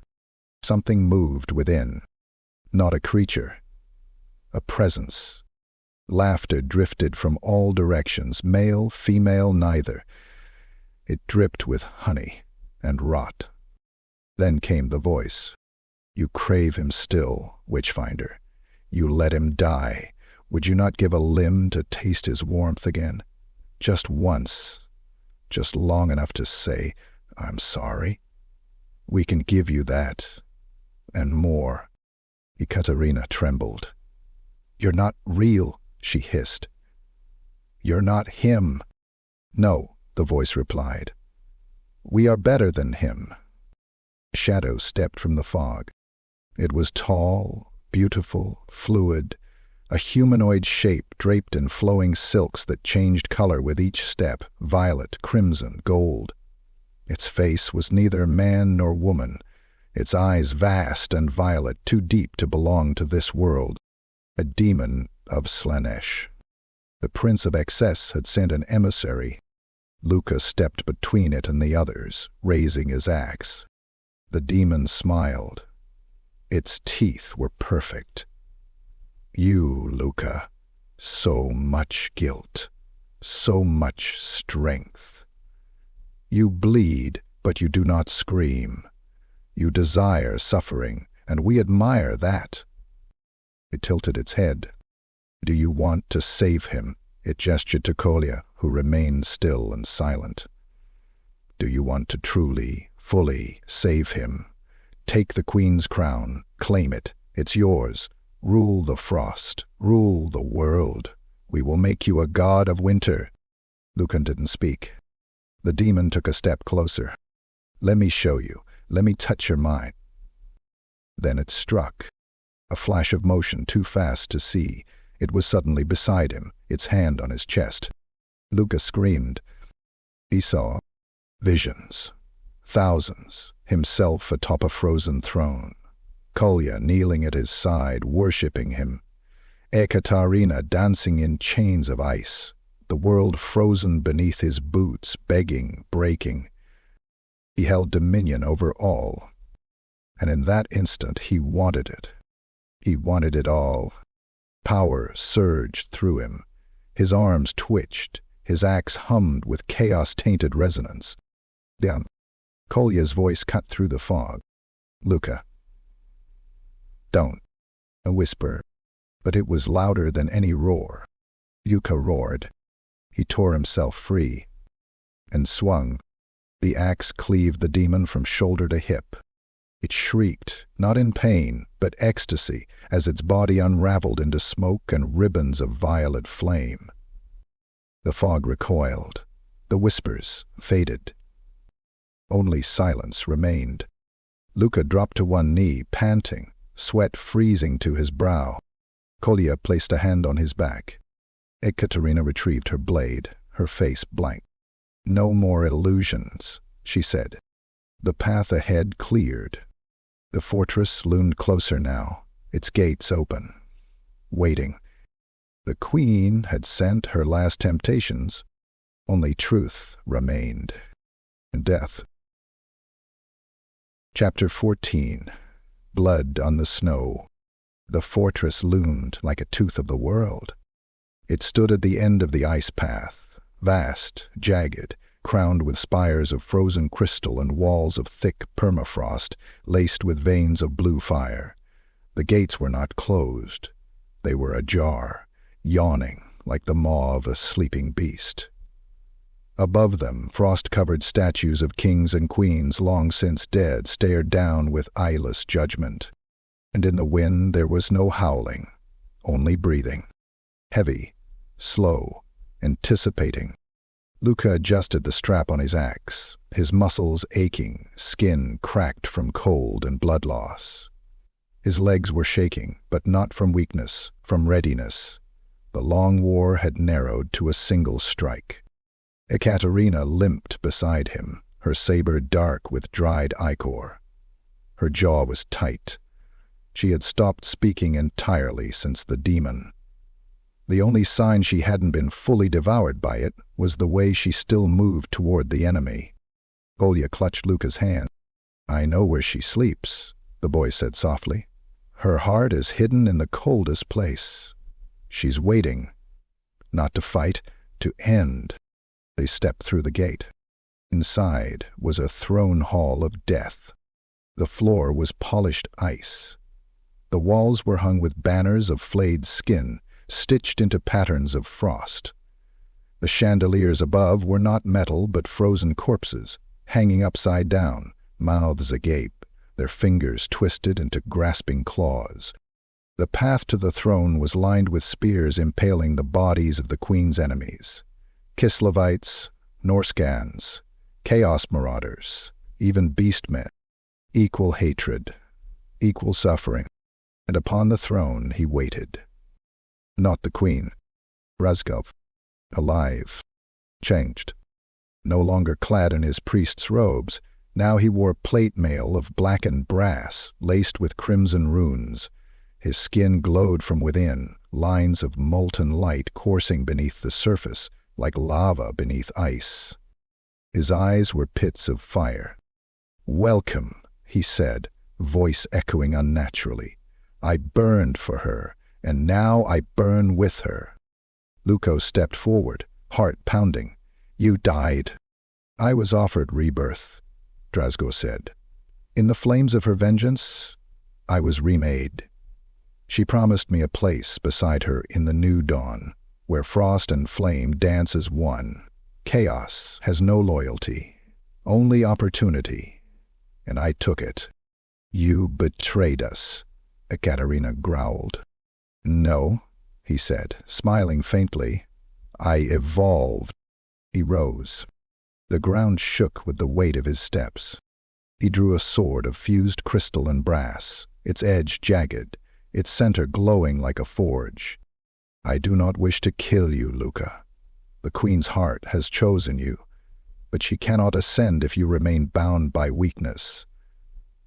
Something moved within. Not a creature. A presence. Laughter drifted from all directions, male, female, neither. It dripped with honey and rot. Then came the voice. "You crave him still, witchfinder. You let him die. Would you not give a limb to taste his warmth again? Just once. Just long enough to say, 'I'm sorry.' We can give you that. And more." Ekaterina trembled. "You're not real," she hissed. "You're not him." "No," the voice replied. "We are better than him." Shadow stepped from the fog. It was tall, beautiful, fluid, a humanoid shape draped in flowing silks that changed color with each step, violet, crimson, gold. Its face was neither man nor woman, its eyes vast and violet, too deep to belong to this world. A demon of Slanesh. The Prince of Excess had sent an emissary. Luka stepped between it and the others, raising his axe. The demon smiled. Its teeth were perfect. "You, Luka, so much guilt, so much strength. You bleed, but you do not scream. You desire suffering, and we admire that." It tilted its head. "Do you want to save him?" It gestured to Kolya, who remained still and silent. "Do you want to truly, fully save him? Take the Queen's crown, claim it, it's yours. Rule the frost, rule the world. We will make you a god of winter." Lucan didn't speak. The demon took a step closer. "Let me show you. Let me touch your mind." Then it struck. A flash of motion too fast to see. It was suddenly beside him, its hand on his chest. Luka screamed. He saw visions. Thousands. Himself atop a frozen throne. Kolya kneeling at his side, worshipping him. Ekaterina dancing in chains of ice. The world frozen beneath his boots, begging, breaking. He held dominion over all. And in that instant he wanted it. He wanted it all. Power surged through him. His arms twitched. His axe hummed with chaos-tainted resonance. Down. Kolya's voice cut through the fog. "Luka. Don't." A whisper. But it was louder than any roar. Luka roared. He tore himself free. And swung. The axe cleaved the demon from shoulder to hip. It shrieked, not in pain, but ecstasy, as its body unraveled into smoke and ribbons of violet flame. The fog recoiled. The whispers faded. Only silence remained. Luka dropped to one knee, panting, sweat freezing to his brow. Kolya placed a hand on his back. Ekaterina retrieved her blade, her face blank. "No more illusions," she said. The path ahead cleared. The fortress loomed closer now, its gates open. Waiting. The queen had sent her last temptations. Only truth remained. And death. Chapter 14. Blood on the Snow. The fortress loomed like a tooth of the world. It stood at the end of the ice path, vast, jagged, crowned with spires of frozen crystal and walls of thick permafrost laced with veins of blue fire. The gates were not closed. They were ajar, yawning like the maw of a sleeping beast. Above them, frost-covered statues of kings and queens long since dead stared down with eyeless judgment. And in the wind there was no howling, only breathing. Heavy, slow, anticipating. Luka adjusted the strap on his axe, his muscles aching, skin cracked from cold and blood loss. His legs were shaking, but not from weakness, from readiness. The long war had narrowed to a single strike. Ekaterina limped beside him, her saber dark with dried ichor. Her jaw was tight. She had stopped speaking entirely since the demon. The only sign she hadn't been fully devoured by it was the way she still moved toward the enemy. Kolya clutched Luka's hand. "I know where she sleeps," the boy said softly. "Her heart is hidden in the coldest place. She's waiting, not to fight, to end." They stepped through the gate. Inside was a throne hall of death. The floor was polished ice. The walls were hung with banners of flayed skin, stitched into patterns of frost. The chandeliers above were not metal but frozen corpses, hanging upside down, mouths agape, their fingers twisted into grasping claws. The path to the throne was lined with spears impaling the bodies of the queen's enemies. Kislevites, Norskans, chaos marauders, even beastmen. Equal hatred, equal suffering. And upon the throne he waited. Not the queen. Razgov. Alive. Changed. No longer clad in his priest's robes, now he wore plate mail of blackened brass, laced with crimson runes. His skin glowed from within, lines of molten light coursing beneath the surface, like lava beneath ice. His eyes were pits of fire. "Welcome," he said, voice echoing unnaturally. "I burned for her, and now I burn with her." Luka stepped forward, heart pounding. "You died." "I was offered rebirth," Drasgo said. "In the flames of her vengeance, I was remade." She promised me a place beside her in the new dawn, where frost and flame dance as one. Chaos has no loyalty, only opportunity, and I took it. "You betrayed us," Ekaterina growled. "No," he said, smiling faintly. "I evolved." He rose. The ground shook with the weight of his steps. He drew a sword of fused crystal and brass, its edge jagged, its center glowing like a forge. "I do not wish to kill you, Luka. The queen's heart has chosen you, but she cannot ascend if you remain bound by weakness.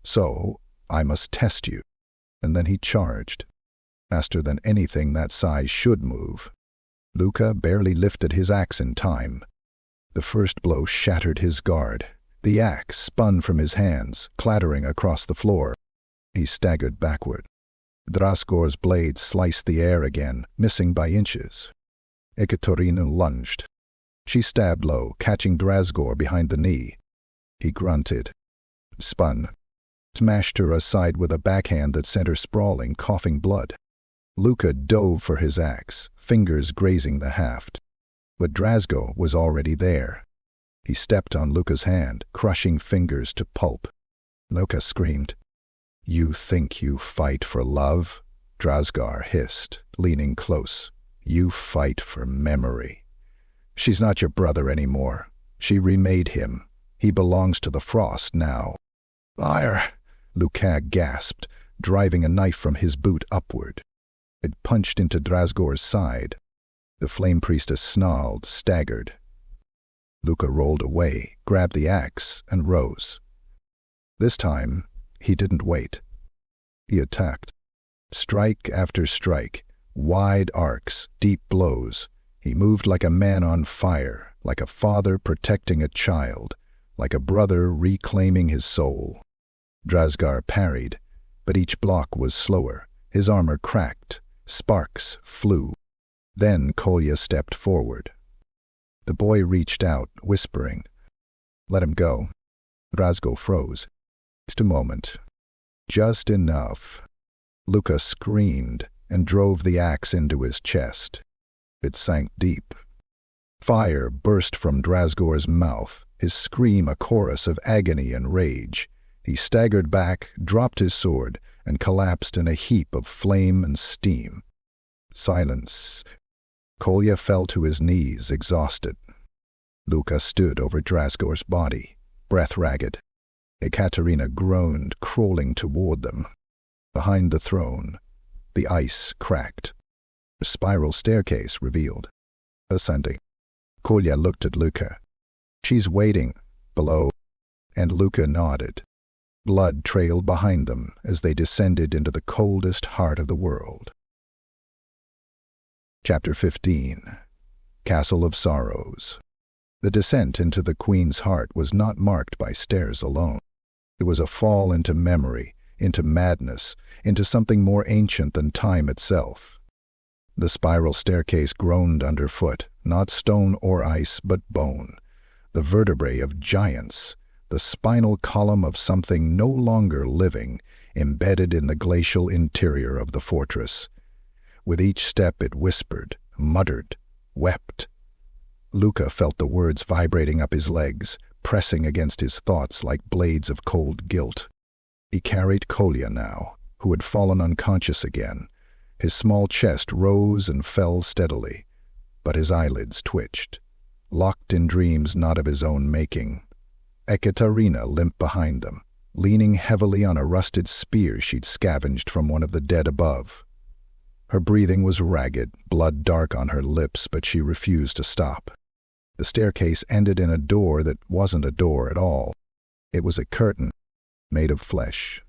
So, I must test you." And then he charged, faster than anything that size should move. Luka barely lifted his axe in time. The first blow shattered his guard. The axe spun from his hands, clattering across the floor. He staggered backward. Drasgor's blade sliced the air again, missing by inches. Ekaterina lunged. She stabbed low, catching Drasgor behind the knee. He grunted, spun, smashed her aside with a backhand that sent her sprawling, coughing blood. Luka dove for his axe, fingers grazing the haft. But Drasgo was already there. He stepped on Luka's hand, crushing fingers to pulp. Luka screamed. "You think you fight for love?" Drasgar hissed, leaning close. "You fight for memory. She's not your brother anymore. She remade him. He belongs to the frost now. "Liar!" Luka gasped, driving a knife from his boot upward. It punched into Drasgor's side. The flame priestess snarled, staggered. Luka rolled away, grabbed the axe, and rose. This time, he didn't wait. He attacked. Strike after strike, wide arcs, deep blows. He moved like a man on fire, like a father protecting a child, like a brother reclaiming his soul. Drasgar parried, but each block was slower. His armor cracked. Sparks flew. Then Kolya stepped forward. The boy reached out, whispering, "Let him go." Drasgo froze. Just a moment. Just enough. Luka screamed and drove the axe into his chest. It sank deep. Fire burst from Drasgor's mouth, his scream a chorus of agony and rage. He staggered back, dropped his sword, and collapsed in a heap of flame and steam. Silence. Kolya fell to his knees, exhausted. Luka stood over Drasgor's body, breath ragged. Ekaterina groaned, crawling toward them. Behind the throne, the ice cracked. A spiral staircase revealed. Ascending. Kolya looked at Luka. "She's waiting, below." And Luka nodded. Blood trailed behind them as they descended into the coldest heart of the world. Chapter 15. Castle of Sorrows. The descent into the Queen's heart was not marked by stairs alone. It was a fall into memory, into madness, into something more ancient than time itself. The spiral staircase groaned underfoot, not stone or ice, but bone, the vertebrae of giants, the spinal column of something no longer living, embedded in the glacial interior of the fortress. With each step it whispered, muttered, wept. Luka felt the words vibrating up his legs, pressing against his thoughts like blades of cold guilt. He carried Kolya now, who had fallen unconscious again. His small chest rose and fell steadily, but his eyelids twitched, locked in dreams not of his own making. Ekaterina limped behind them, leaning heavily on a rusted spear she'd scavenged from one of the dead above. Her breathing was ragged, blood dark on her lips, but she refused to stop. The staircase ended in a door that wasn't a door at all. It was a curtain, made of flesh.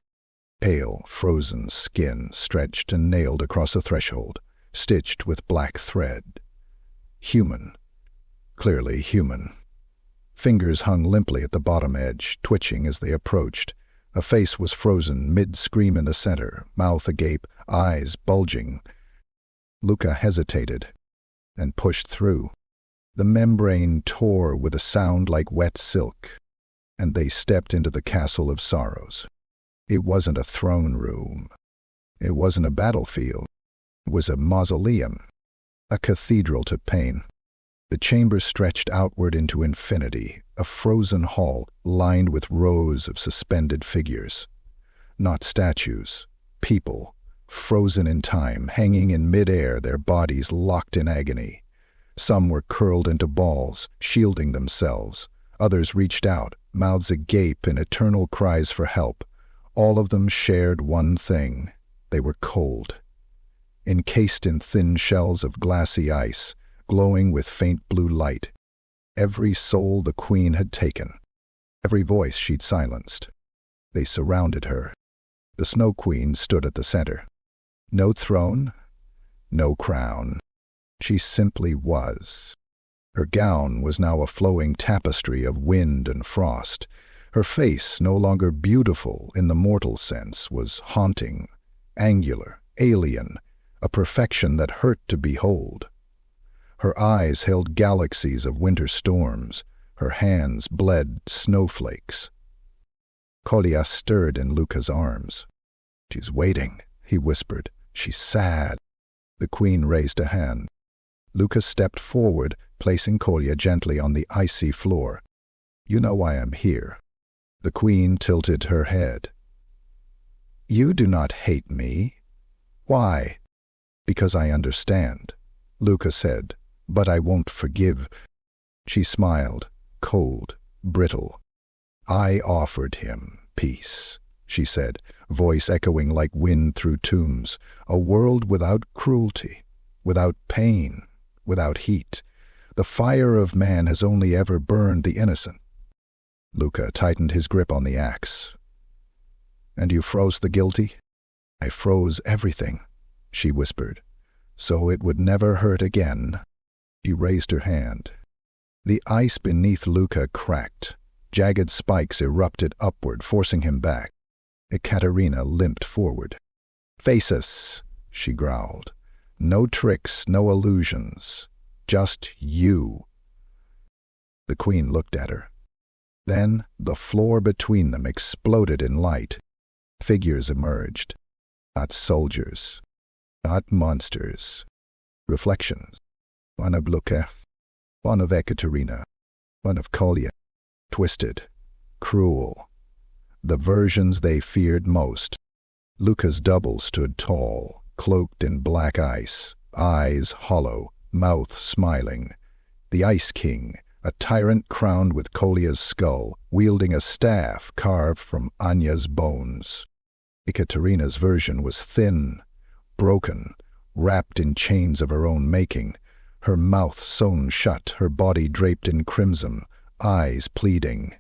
Pale, frozen skin stretched and nailed across the threshold, stitched with black thread. Human. Clearly human. Fingers hung limply at the bottom edge, twitching as they approached. A face was frozen, mid-scream in the center, mouth agape, eyes bulging. Luka hesitated and pushed through. The membrane tore with a sound like wet silk, and they stepped into the Castle of Sorrows. It wasn't a throne room. It wasn't a battlefield. It was a mausoleum, a cathedral to pain. The chamber stretched outward into infinity, a frozen hall lined with rows of suspended figures. Not statues, people, frozen in time, hanging in mid-air, their bodies locked in agony. Some were curled into balls, shielding themselves. Others reached out, mouths agape in eternal cries for help. All of them shared one thing. They were cold. Encased in thin shells of glassy ice, glowing with faint blue light. Every soul the Queen had taken. Every voice she'd silenced. They surrounded her. The Snow Queen stood at the center. No throne, no crown. She simply was. Her gown was now a flowing tapestry of wind and frost. Her face, no longer beautiful in the mortal sense, was haunting, angular, alien, a perfection that hurt to behold. Her eyes held galaxies of winter storms. Her hands bled snowflakes. Kolya stirred in Luka's arms. "She's waiting," he whispered. "She's sad." The Queen raised a hand. Luka stepped forward, placing Kolya gently on the icy floor. "You know why I'm here." The Queen tilted her head. "You do not hate me." "Why?" "Because I understand," Luka said, "but I won't forgive." She smiled, cold, brittle. I offered him peace, she said, voice echoing like wind through tombs, a world without cruelty, without pain, without heat. The fire of man has only ever burned the innocent. Luca tightened his grip on the axe. And you froze the guilty? I froze everything, she whispered, so it would never hurt again. She raised her hand. The ice beneath Luca cracked. Jagged spikes erupted upward, forcing him back. Ekaterina limped forward. Face us, she growled. No tricks, no illusions. Just you. The queen looked at her. Then the floor between them exploded in light. Figures emerged. Not soldiers. Not monsters. Reflections. One of Luca. One of Ekaterina. One of Kolya. Twisted. Cruel. The versions they feared most. Luca's double stood tall, cloaked in black ice, eyes hollow, mouth smiling. The Ice King, a tyrant crowned with Kolya's skull, wielding a staff carved from Anya's bones. Ekaterina's version was thin, broken, wrapped in chains of her own making, her mouth sewn shut, her body draped in crimson, eyes pleading.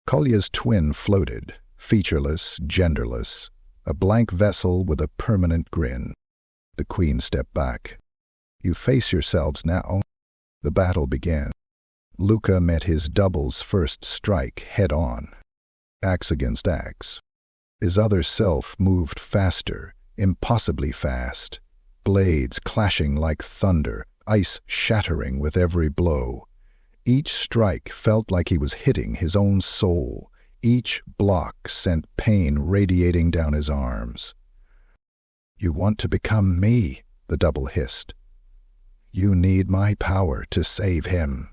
Kolya's twin floated, featureless, genderless, a blank vessel with a permanent grin. The queen stepped back. You face yourselves now. The battle began. Luca met his double's first strike head-on, axe against axe. His other self moved faster, impossibly fast, blades clashing like thunder, ice shattering with every blow. Each strike felt like he was hitting his own soul. Each block sent pain radiating down his arms. You want to become me, the double hissed. You need my power to save him.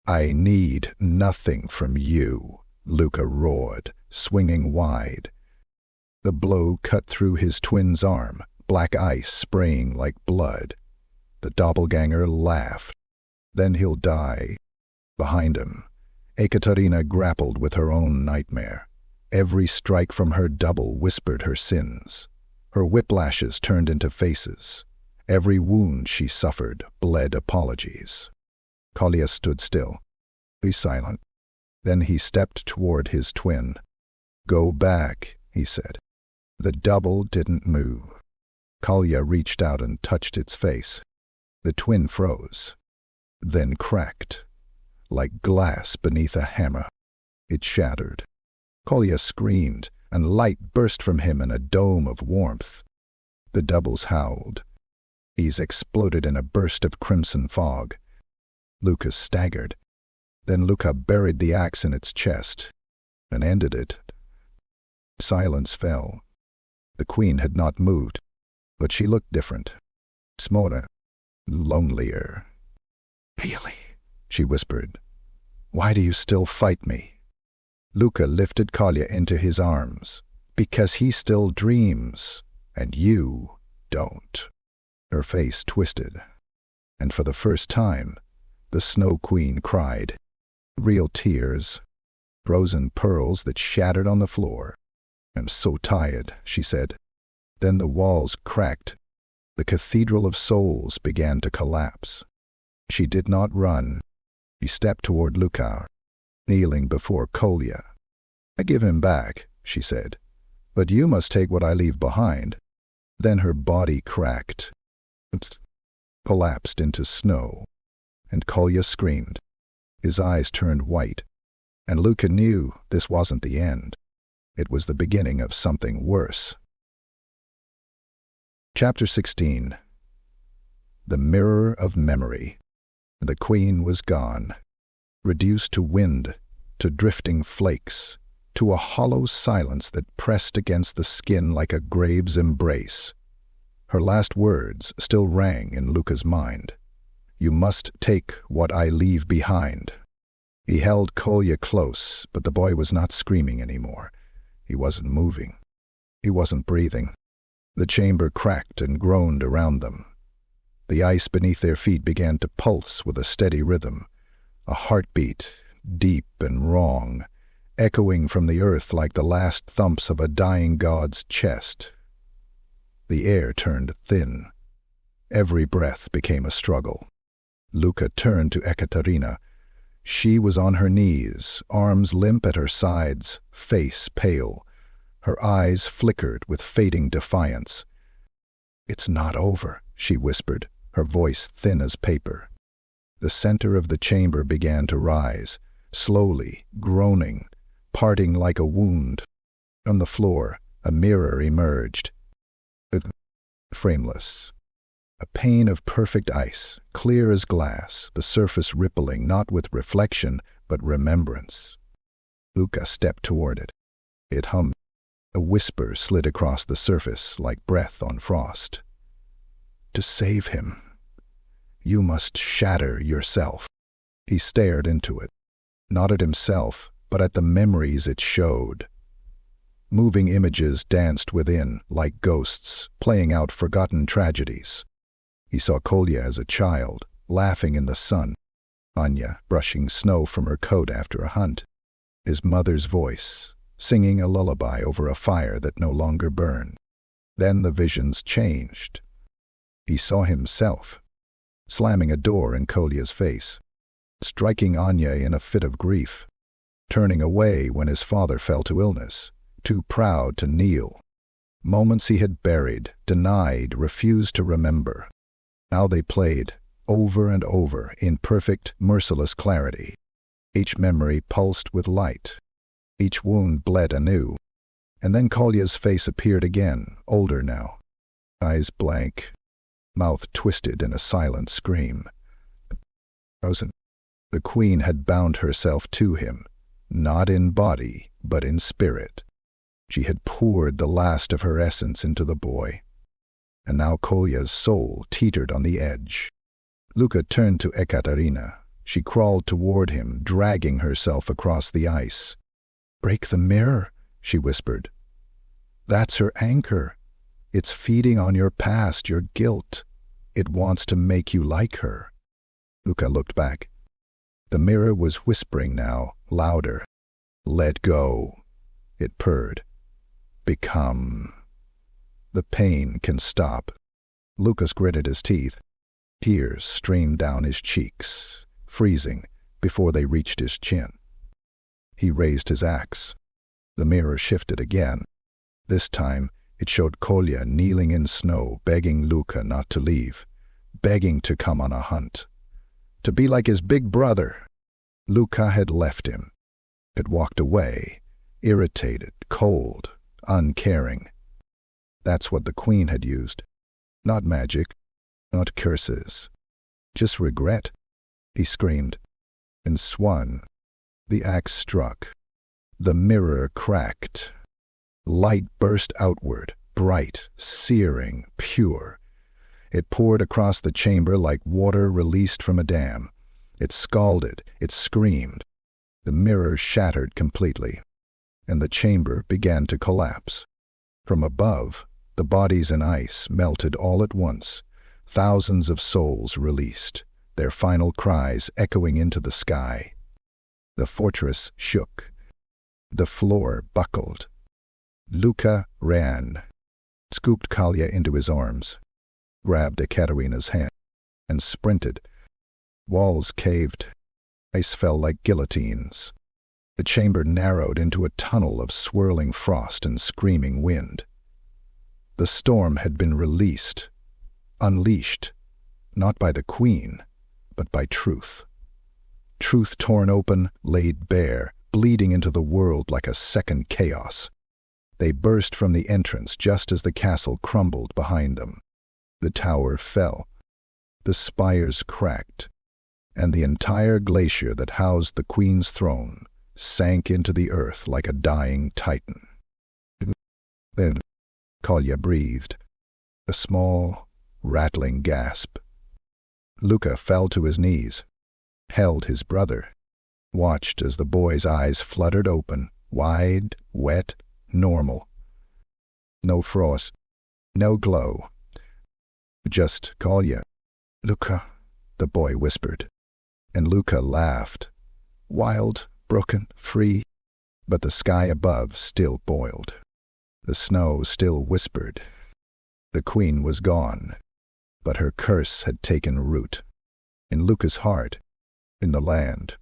I need nothing from you, Luca roared, swinging wide. The blow cut through his twin's arm, black ice spraying like blood. The doppelganger laughed. Then he'll die. Behind him, Ekaterina grappled with her own nightmare. Every strike from her double whispered her sins. Her whiplashes turned into faces. Every wound she suffered bled apologies. Kolya stood still. Be silent. Then he stepped toward his twin. Go back, he said. The double didn't move. Kolya reached out and touched its face. The twin froze, then cracked. Like glass beneath a hammer. It shattered. Kolya screamed, and light burst from him in a dome of warmth. The doubles howled. These exploded in a burst of crimson fog. Luca staggered. Then Luca buried the axe in its chest, and ended it. Silence fell. The queen had not moved, but she looked different. Smaller, lonelier. Really? She whispered. Why do you still fight me? Luca lifted Kolya into his arms. Because he still dreams, and you don't. Her face twisted, and for the first time, the Snow Queen cried. Real tears, frozen pearls that shattered on the floor. I'm so tired, she said. Then the walls cracked. The Cathedral of Souls began to collapse. She did not run. She stepped toward Luca, kneeling before Kolya. I give him back, she said, but you must take what I leave behind. Then her body cracked, collapsed into snow, and Kolya screamed. His eyes turned white, and Luca knew this wasn't the end. It was the beginning of something worse. Chapter 16. The Mirror of Memory. The queen was gone, reduced to wind, to drifting flakes, to a hollow silence that pressed against the skin like a grave's embrace. Her last words still rang in Luca's mind. You must take what I leave behind. He held Kolya close, but the boy was not screaming anymore. He wasn't moving. He wasn't breathing. The chamber cracked and groaned around them. The ice beneath their feet began to pulse with a steady rhythm, a heartbeat, deep and wrong, echoing from the earth like the last thumps of a dying god's chest. The air turned thin. Every breath became a struggle. Luka turned to Ekaterina. She was on her knees, arms limp at her sides, face pale. Her eyes flickered with fading defiance. "It's not over," she whispered, her voice thin as paper. The center of the chamber began to rise, slowly, groaning, parting like a wound. On the floor, a mirror emerged. Frameless. A pane of perfect ice, clear as glass, the surface rippling not with reflection, but remembrance. Luka stepped toward it. It hummed. A whisper slid across the surface like breath on frost. "To save him, you must shatter yourself." He stared into it, not at himself, but at the memories it showed. Moving images danced within, like ghosts, playing out forgotten tragedies. He saw Kolya as a child, laughing in the sun, Anya brushing snow from her coat after a hunt, his mother's voice, singing a lullaby over a fire that no longer burned. Then the visions changed. He saw himself, slamming a door in Kolya's face, striking Anya in a fit of grief, turning away when his father fell to illness, too proud to kneel. Moments he had buried, denied, refused to remember. Now they played, over and over, in perfect, merciless clarity. Each memory pulsed with light. Each wound bled anew. And then Kolya's face appeared again, older now. Eyes blank, mouth twisted in a silent scream. The queen had bound herself to him, not in body, but in spirit. She had poured the last of her essence into the boy. And now Kolya's soul teetered on the edge. Luka turned to Ekaterina. She crawled toward him, dragging herself across the ice. "Break the mirror," she whispered. "That's her anchor. It's feeding on your past, your guilt. It wants to make you like her." Luka looked back. The mirror was whispering now, louder. "Let go," it purred. "Become." The pain can stop. Lucas gritted his teeth. Tears streamed down his cheeks, freezing before they reached his chin. He raised his axe. The mirror shifted again. This time it showed Kolya kneeling in snow, begging Luka not to leave, begging to come on a hunt, to be like his big brother. Luka had left him, had walked away, irritated, cold, uncaring. That's what the queen had used. Not magic, not curses, just regret. He screamed and swung. The axe struck. The mirror cracked. Light burst outward, bright, searing, pure. It poured across the chamber like water released from a dam. It scalded, it screamed. The mirror shattered completely, and the chamber began to collapse. From above, the bodies in ice melted all at once, thousands of souls released, their final cries echoing into the sky. The fortress shook. The floor buckled. Luka ran, scooped Kolya into his arms, grabbed Ekaterina's hand, and sprinted. Walls caved. Ice fell like guillotines. The chamber narrowed into a tunnel of swirling frost and screaming wind. The storm had been released, unleashed, not by the queen, but by truth. Truth torn open, laid bare, bleeding into the world like a second chaos. They burst from the entrance just as the castle crumbled behind them. The tower fell. The spires cracked, and the entire glacier that housed the queen's throne sank into the earth like a dying titan. Then Kolya breathed, a small, rattling gasp. Luka fell to his knees, held his brother, watched as the boy's eyes fluttered open, wide, wet, normal. No frost, no glow. Just Kolya. "Luka," the boy whispered, and Luka laughed. Wild, broken, free. But the sky above still boiled. The snow still whispered. The queen was gone, but her curse had taken root. In Luca's heart, in the land,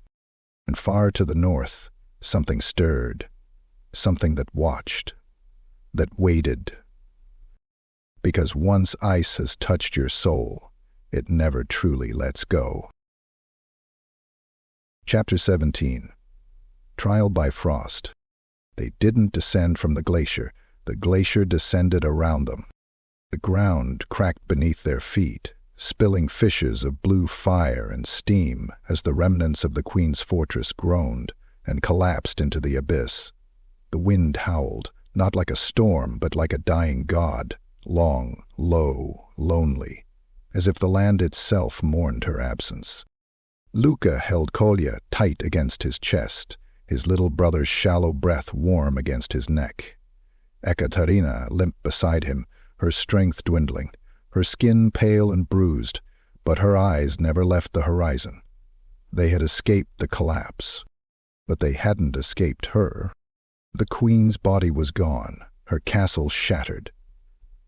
and far to the north, something stirred, something that watched, that waited. Because once ice has touched your soul, it never truly lets go. Chapter 17. Trial by Frost. They didn't descend from the glacier descended around them. The ground cracked beneath their feet, spilling fishes of blue fire and steam as the remnants of the Queen's fortress groaned and collapsed into the abyss. The wind howled, not like a storm but like a dying god, long, low, lonely, as if the land itself mourned her absence. Luca held Kolya tight against his chest, his little brother's shallow breath warm against his neck. Ekaterina limped beside him, her strength dwindling, her skin pale and bruised, but her eyes never left the horizon. They had escaped the collapse, but they hadn't escaped her. The Queen's body was gone, her castle shattered,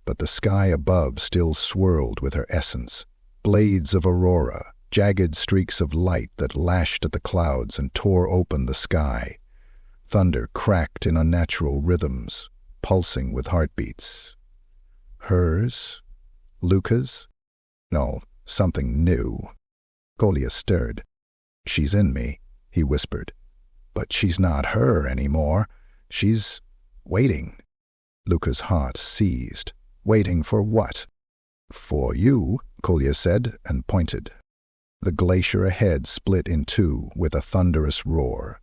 but the sky above still swirled with her essence, blades of aurora, jagged streaks of light that lashed at the clouds and tore open the sky. Thunder cracked in unnatural rhythms, pulsing with heartbeats. Hers? Luca's? No, something new. Kolya stirred. "She's in me," he whispered. "But she's not her anymore. She's waiting." Luca's heart seized. Waiting for what? "For you," Kolya said and pointed. The glacier ahead split in two with a thunderous roar.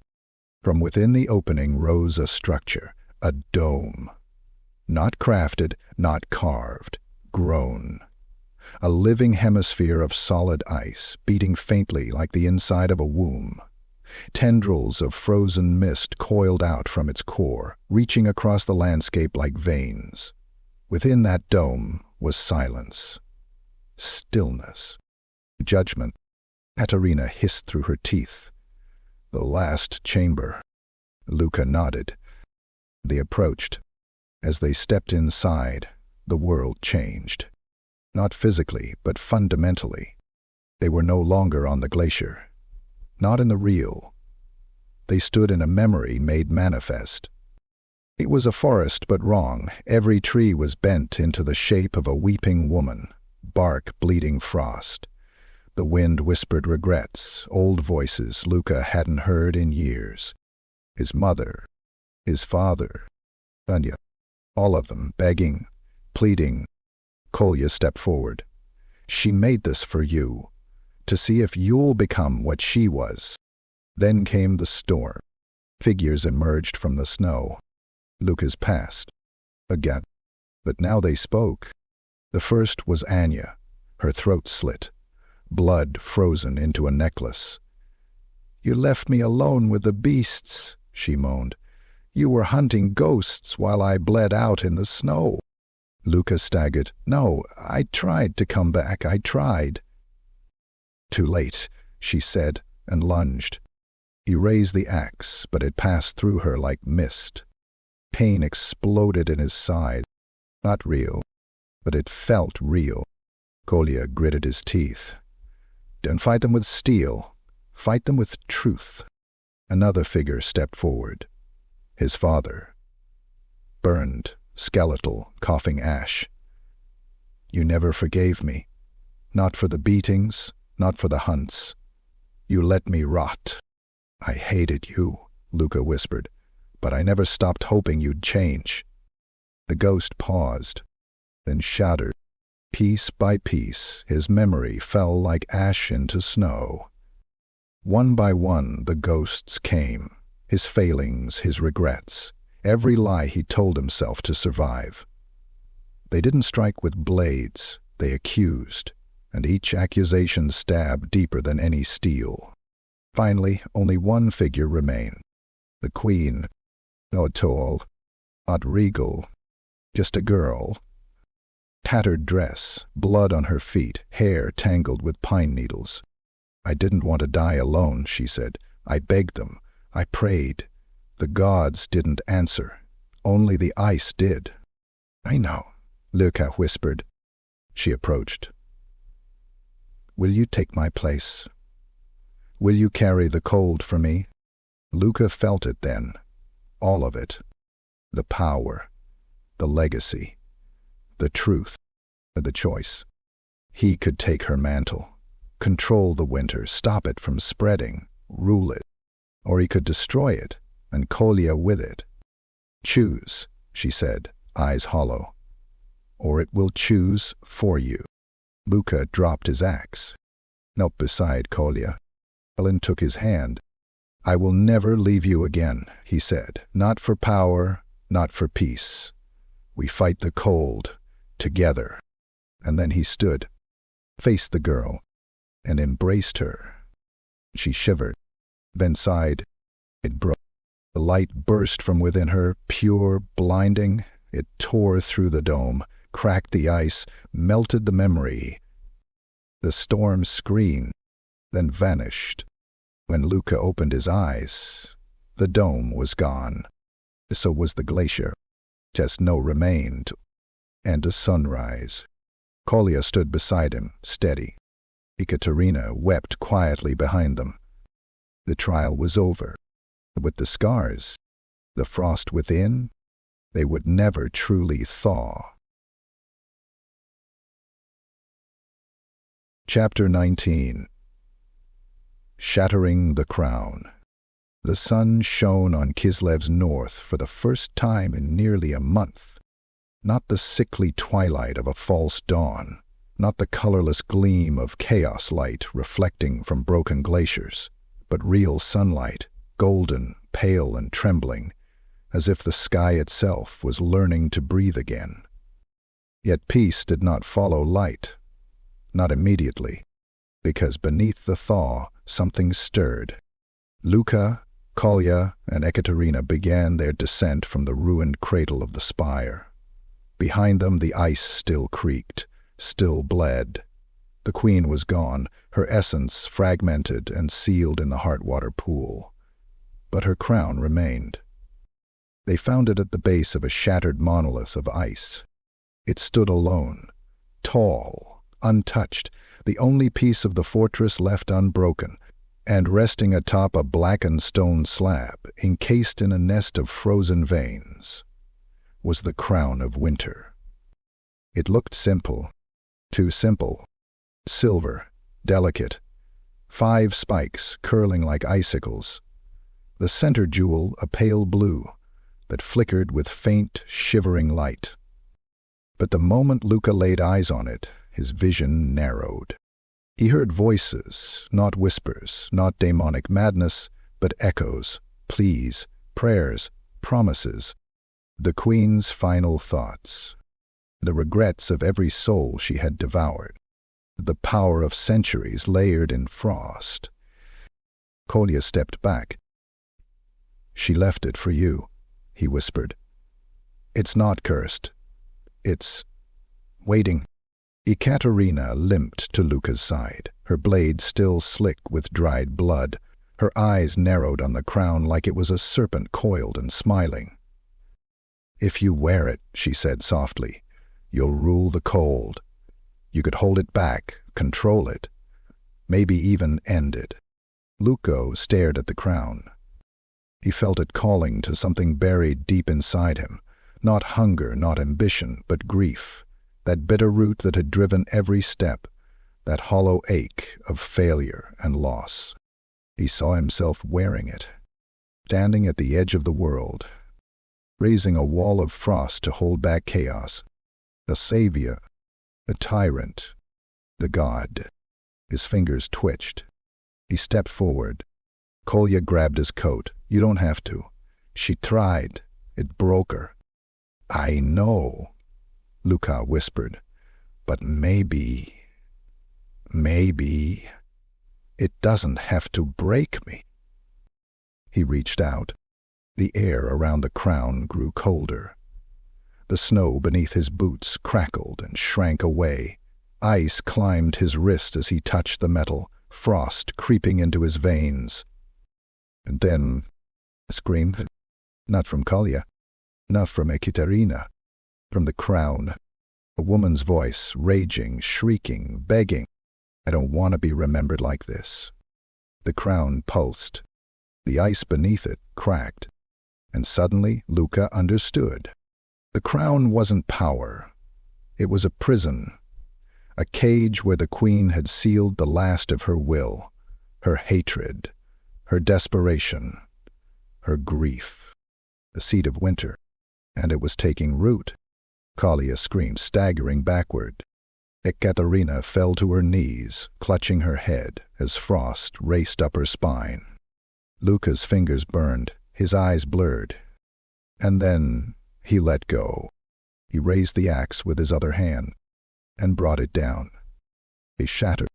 From within the opening rose a structure, a dome. Not crafted, not carved, grown. A living hemisphere of solid ice, beating faintly like the inside of a womb. Tendrils of frozen mist coiled out from its core, reaching across the landscape like veins. Within that dome was silence. Stillness. Judgment. Katerina hissed through her teeth. "The last chamber." Luca nodded. They approached. As they stepped inside, the world changed. Not physically, but fundamentally. They were no longer on the glacier. Not in the real. They stood in a memory made manifest. It was a forest, but wrong. Every tree was bent into the shape of a weeping woman, bark bleeding frost. The wind whispered regrets, old voices Luca hadn't heard in years. His mother, his father, Anya, all of them begging, pleading. Kolya stepped forward. "She made this for you, to see if you'll become what she was." Then came the storm. Figures emerged from the snow. Luca's passed. Again. But now they spoke. The first was Anya, her throat slit, blood frozen into a necklace. "You left me alone with the beasts," she moaned. "You were hunting ghosts while I bled out in the snow." Luca staggered. "No, I tried to come back, I tried." "Too late," she said, and lunged. He raised the axe, but it passed through her like mist. Pain exploded in his side. Not real, but it felt real. Kolya gritted his teeth. "Don't fight them with steel. Fight them with truth." Another figure stepped forward. His father. Burned, skeletal, coughing ash. "You never forgave me. Not for the beatings, not for the hunts. You let me rot." "I hated you," Luca whispered, "but I never stopped hoping you'd change." The ghost paused, then shattered. Piece by piece, his memory fell like ash into snow. One by one, the ghosts came, his failings, his regrets, every lie he told himself to survive. They didn't strike with blades, they accused, and each accusation stabbed deeper than any steel. Finally, only one figure remained. The queen, not tall, not regal, just a girl. Tattered dress, blood on her feet, hair tangled with pine needles. "I didn't want to die alone," she said. "I begged them. I prayed. The gods didn't answer. Only the ice did. "I know," Luca whispered. She approached. "Will you take my place? Will you carry the cold for me?" Luca felt it then. All of it. The power. The legacy. The truth. The choice. He could take her mantle. Control the winter, stop it from spreading, rule it. Or he could destroy it, and Kolya with it. "Choose," she said, eyes hollow. "Or it will choose for you." Luca dropped his axe, knelt beside Kolya. Helen took his hand. "I will never leave you again," he said. "Not for power, not for peace. We fight the cold, together." And then he stood, faced the girl, and embraced her. She shivered, then sighed. It broke. The light burst from within her, pure, blinding. It tore through the dome, cracked the ice, melted the memory. The storm screamed, then vanished. When Luca opened his eyes, the dome was gone. So was the glacier. Just snow remained, and a sunrise. Kolya stood beside him, steady. Ekaterina wept quietly behind them. The trial was over. With the scars, the frost within, they would never truly thaw. Chapter 19. Shattering the Crown. The sun shone on Kislev's north for the first time in nearly a month. Not the sickly twilight of a false dawn, not the colorless gleam of chaos light reflecting from broken glaciers, but real sunlight, golden, pale and trembling, as if the sky itself was learning to breathe again. Yet peace did not follow light, not immediately, because beneath the thaw something stirred. Luca, Kolya, and Ekaterina began their descent from the ruined cradle of the spire. Behind them the ice still creaked, still bled. The queen was gone, her essence fragmented and sealed in the Heartwater pool. But her crown remained. They found it at the base of a shattered monolith of ice. It stood alone, tall, untouched, the only piece of the fortress left unbroken, and resting atop a blackened stone slab, encased in a nest of frozen veins, was the crown of winter. It looked simple, too simple. Silver, delicate, 5 spikes curling like icicles. The center jewel a pale blue that flickered with faint, shivering light. But the moment Luca laid eyes on it, his vision narrowed. He heard voices, not whispers, not demonic madness, but echoes, pleas, prayers, promises. The queen's final thoughts. The regrets of every soul she had devoured. The power of centuries layered in frost. Kolya stepped back. "She left it for you," he whispered. "It's not cursed. It's waiting." Ekaterina limped to Luca's side, her blade still slick with dried blood, her eyes narrowed on the crown like it was a serpent coiled and smiling. "If you wear it," she said softly, "you'll rule the cold. You could hold it back, control it, maybe even end it." Luca stared at the crown. He felt it calling to something buried deep inside him, not hunger, not ambition, but grief, that bitter root that had driven every step, that hollow ache of failure and loss. He saw himself wearing it, standing at the edge of the world, raising a wall of frost to hold back chaos, a savior, a tyrant, the god. His fingers twitched. He stepped forward. Kolya grabbed his coat. "You don't have to." She tried. It broke her. "I know," Luca whispered, "but maybe it doesn't have to break me." He reached out. The air around the crown grew colder. The snow beneath his boots crackled and shrank away. Ice climbed his wrist as he touched the metal, frost creeping into his veins. And then, a scream, Not from Kolya, not from Ekaterina, from the crown. A woman's voice, raging, shrieking, begging. I don't want to be remembered like this. The crown pulsed. The ice beneath it cracked. And suddenly Luka understood. The crown wasn't power. It was a prison. A cage where the queen had sealed the last of her will, her hatred, her desperation, her grief. The seed of winter. And it was taking root. Kolya screamed, staggering backward. Ekaterina fell to her knees, clutching her head as frost raced up her spine. Luka's fingers burned, his eyes blurred. And then he let go. He raised the axe with his other hand and brought it down. It shattered.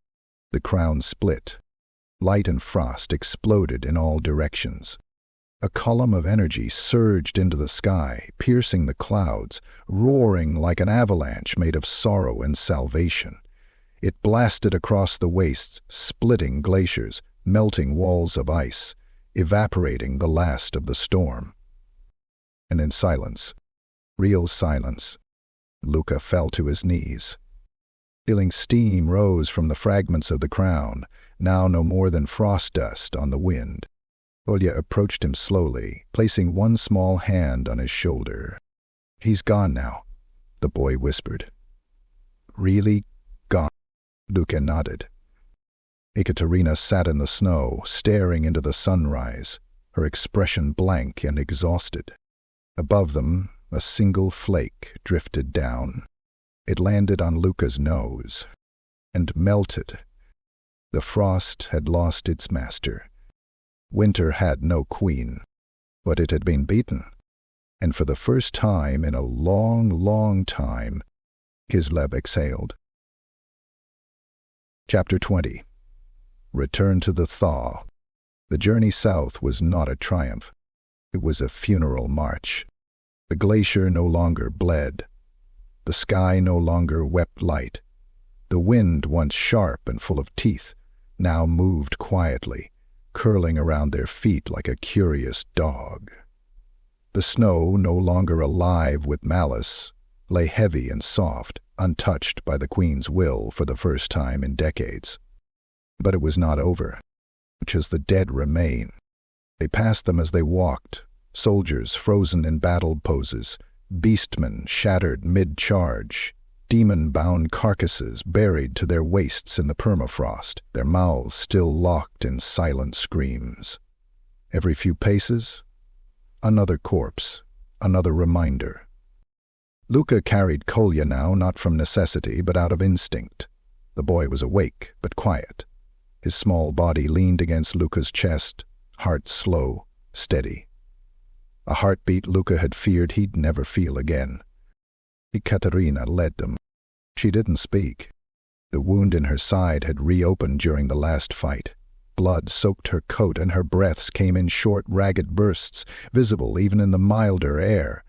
The crown split. Light and frost exploded in all directions. A column of energy surged into the sky, piercing the clouds, roaring like an avalanche made of sorrow and salvation. It blasted across the wastes, splitting glaciers, melting walls of ice, evaporating the last of the storm. And in silence, real silence, Luka fell to his knees. Feeling steam rose from the fragments of the crown, now no more than frost dust on the wind. Kolya approached him slowly, placing one small hand on his shoulder. He's gone now, the boy whispered. Really gone? Luka nodded. Ekaterina sat in the snow, staring into the sunrise, her expression blank and exhausted. Above them, a single flake drifted down. It landed on Luka's nose and melted. The frost had lost its master. Winter had no queen, but it had been beaten, and for the first time in a long, long time, Kislev exhaled. Chapter 20. Return to the thaw. The journey south was not a triumph. It was a funeral march. The glacier no longer bled. The sky no longer wept light. The wind, once sharp and full of teeth, now moved quietly, curling around their feet like a curious dog. The snow, no longer alive with malice, lay heavy and soft, untouched by the queen's will for the first time in decades. But it was not over. Much as the dead remain. They passed them as they walked, soldiers frozen in battle poses, beastmen shattered mid-charge, demon-bound carcasses buried to their waists in the permafrost, their mouths still locked in silent screams. Every few paces, another corpse, another reminder. Luka carried Kolya now, not from necessity, but out of instinct. The boy was awake, but quiet. His small body leaned against Luka's chest, heart slow, steady. A heartbeat Luka had feared he'd never feel again. Ekaterina led them. She didn't speak. The wound in her side had reopened during the last fight. Blood soaked her coat and her breaths came in short, ragged bursts, visible even in the milder air.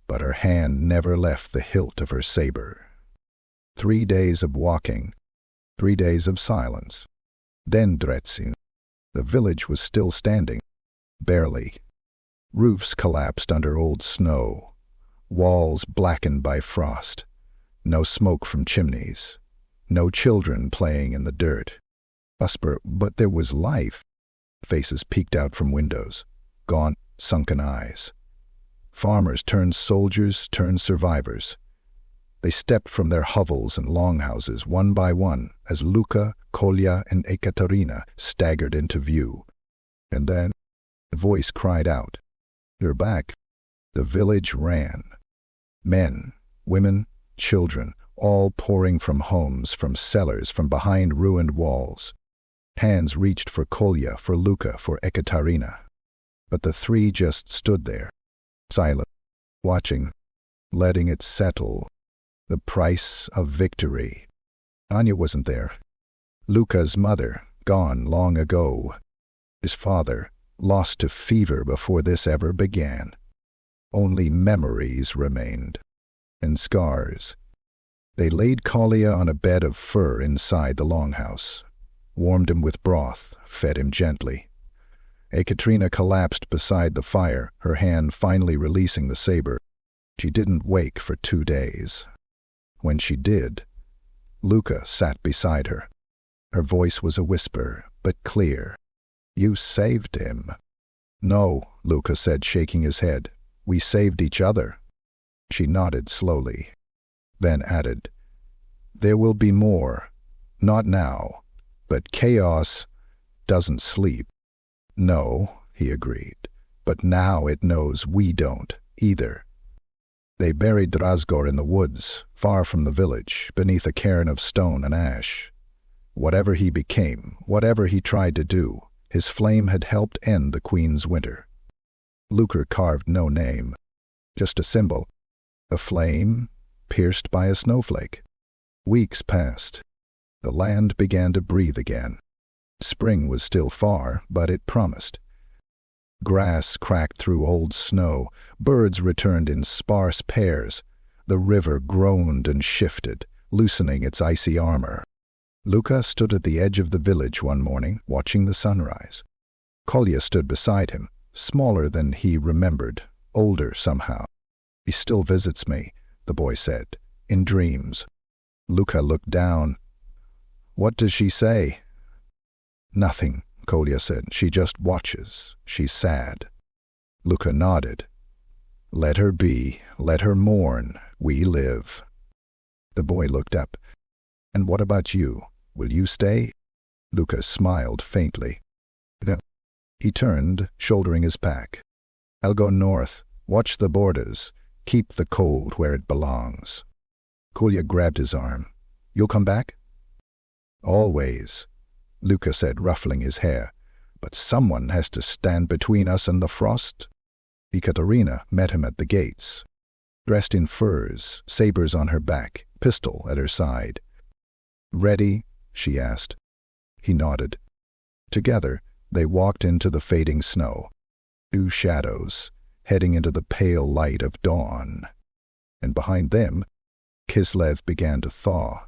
But her hand never left the hilt of her saber. 3 days of walking, 3 days of silence. Then Dretsin. The village was still standing. Barely. Roofs collapsed under old snow. Walls blackened by frost. No smoke from chimneys. No children playing in the dirt. But there was life. Faces peeked out from windows. Gaunt, sunken eyes. Farmers turned soldiers, turned survivors. They stepped from their hovels and longhouses one by one as Luka, Kolya, and Ekaterina staggered into view. And then a voice cried out, "You're back." The village ran. Men, women, children, all pouring from homes, from cellars, from behind ruined walls. Hands reached for Kolya, for Luka, for Ekaterina. But the three just stood there, silent, watching, letting it settle. The price of victory. Anya wasn't there. Luka's mother, gone long ago. His father, lost to fever before this ever began. Only memories remained. And scars. They laid Kolya on a bed of fur inside the longhouse, warmed him with broth, fed him gently. Ekaterina collapsed beside the fire, her hand finally releasing the saber. She didn't wake for 2 days. When she did, Luka sat beside her. Her voice was a whisper, but clear. "You saved him." "No," Luka said, shaking his head. "We saved each other." She nodded slowly, then added, "There will be more. Not now, but chaos doesn't sleep." "No," he agreed, "but now it knows we don't, either." They buried Drazgor in the woods, far from the village, beneath a cairn of stone and ash. Whatever he became, whatever he tried to do, his flame had helped end the Queen's winter. Luker carved no name, just a symbol, a flame pierced by a snowflake. Weeks passed. The land began to breathe again. Spring was still far, but it promised. Grass cracked through old snow, birds returned in sparse pairs, the river groaned and shifted, loosening its icy armor. Luka stood at the edge of the village one morning, watching the sunrise. Kolya stood beside him, smaller than he remembered, older somehow. "He still visits me," the boy said, "in dreams." Luka looked down. "What does she say?" "Nothing," Kolya said. "She just watches. She's sad." Luka nodded. "Let her be. Let her mourn. We live." The boy looked up. "And what about you? Will you stay?" Luka smiled faintly. No. He turned, shouldering his pack. "I'll go north. Watch the borders. Keep the cold where it belongs." Kolya grabbed his arm. "You'll come back?" "Always," Luka said, ruffling his hair. "But someone has to stand between us and the frost." Ekaterina met him at the gates, dressed in furs, sabers on her back, pistol at her side. "Ready?" she asked. He nodded. Together, they walked into the fading snow, 2 shadows, heading into the pale light of dawn. And behind them, Kislev began to thaw.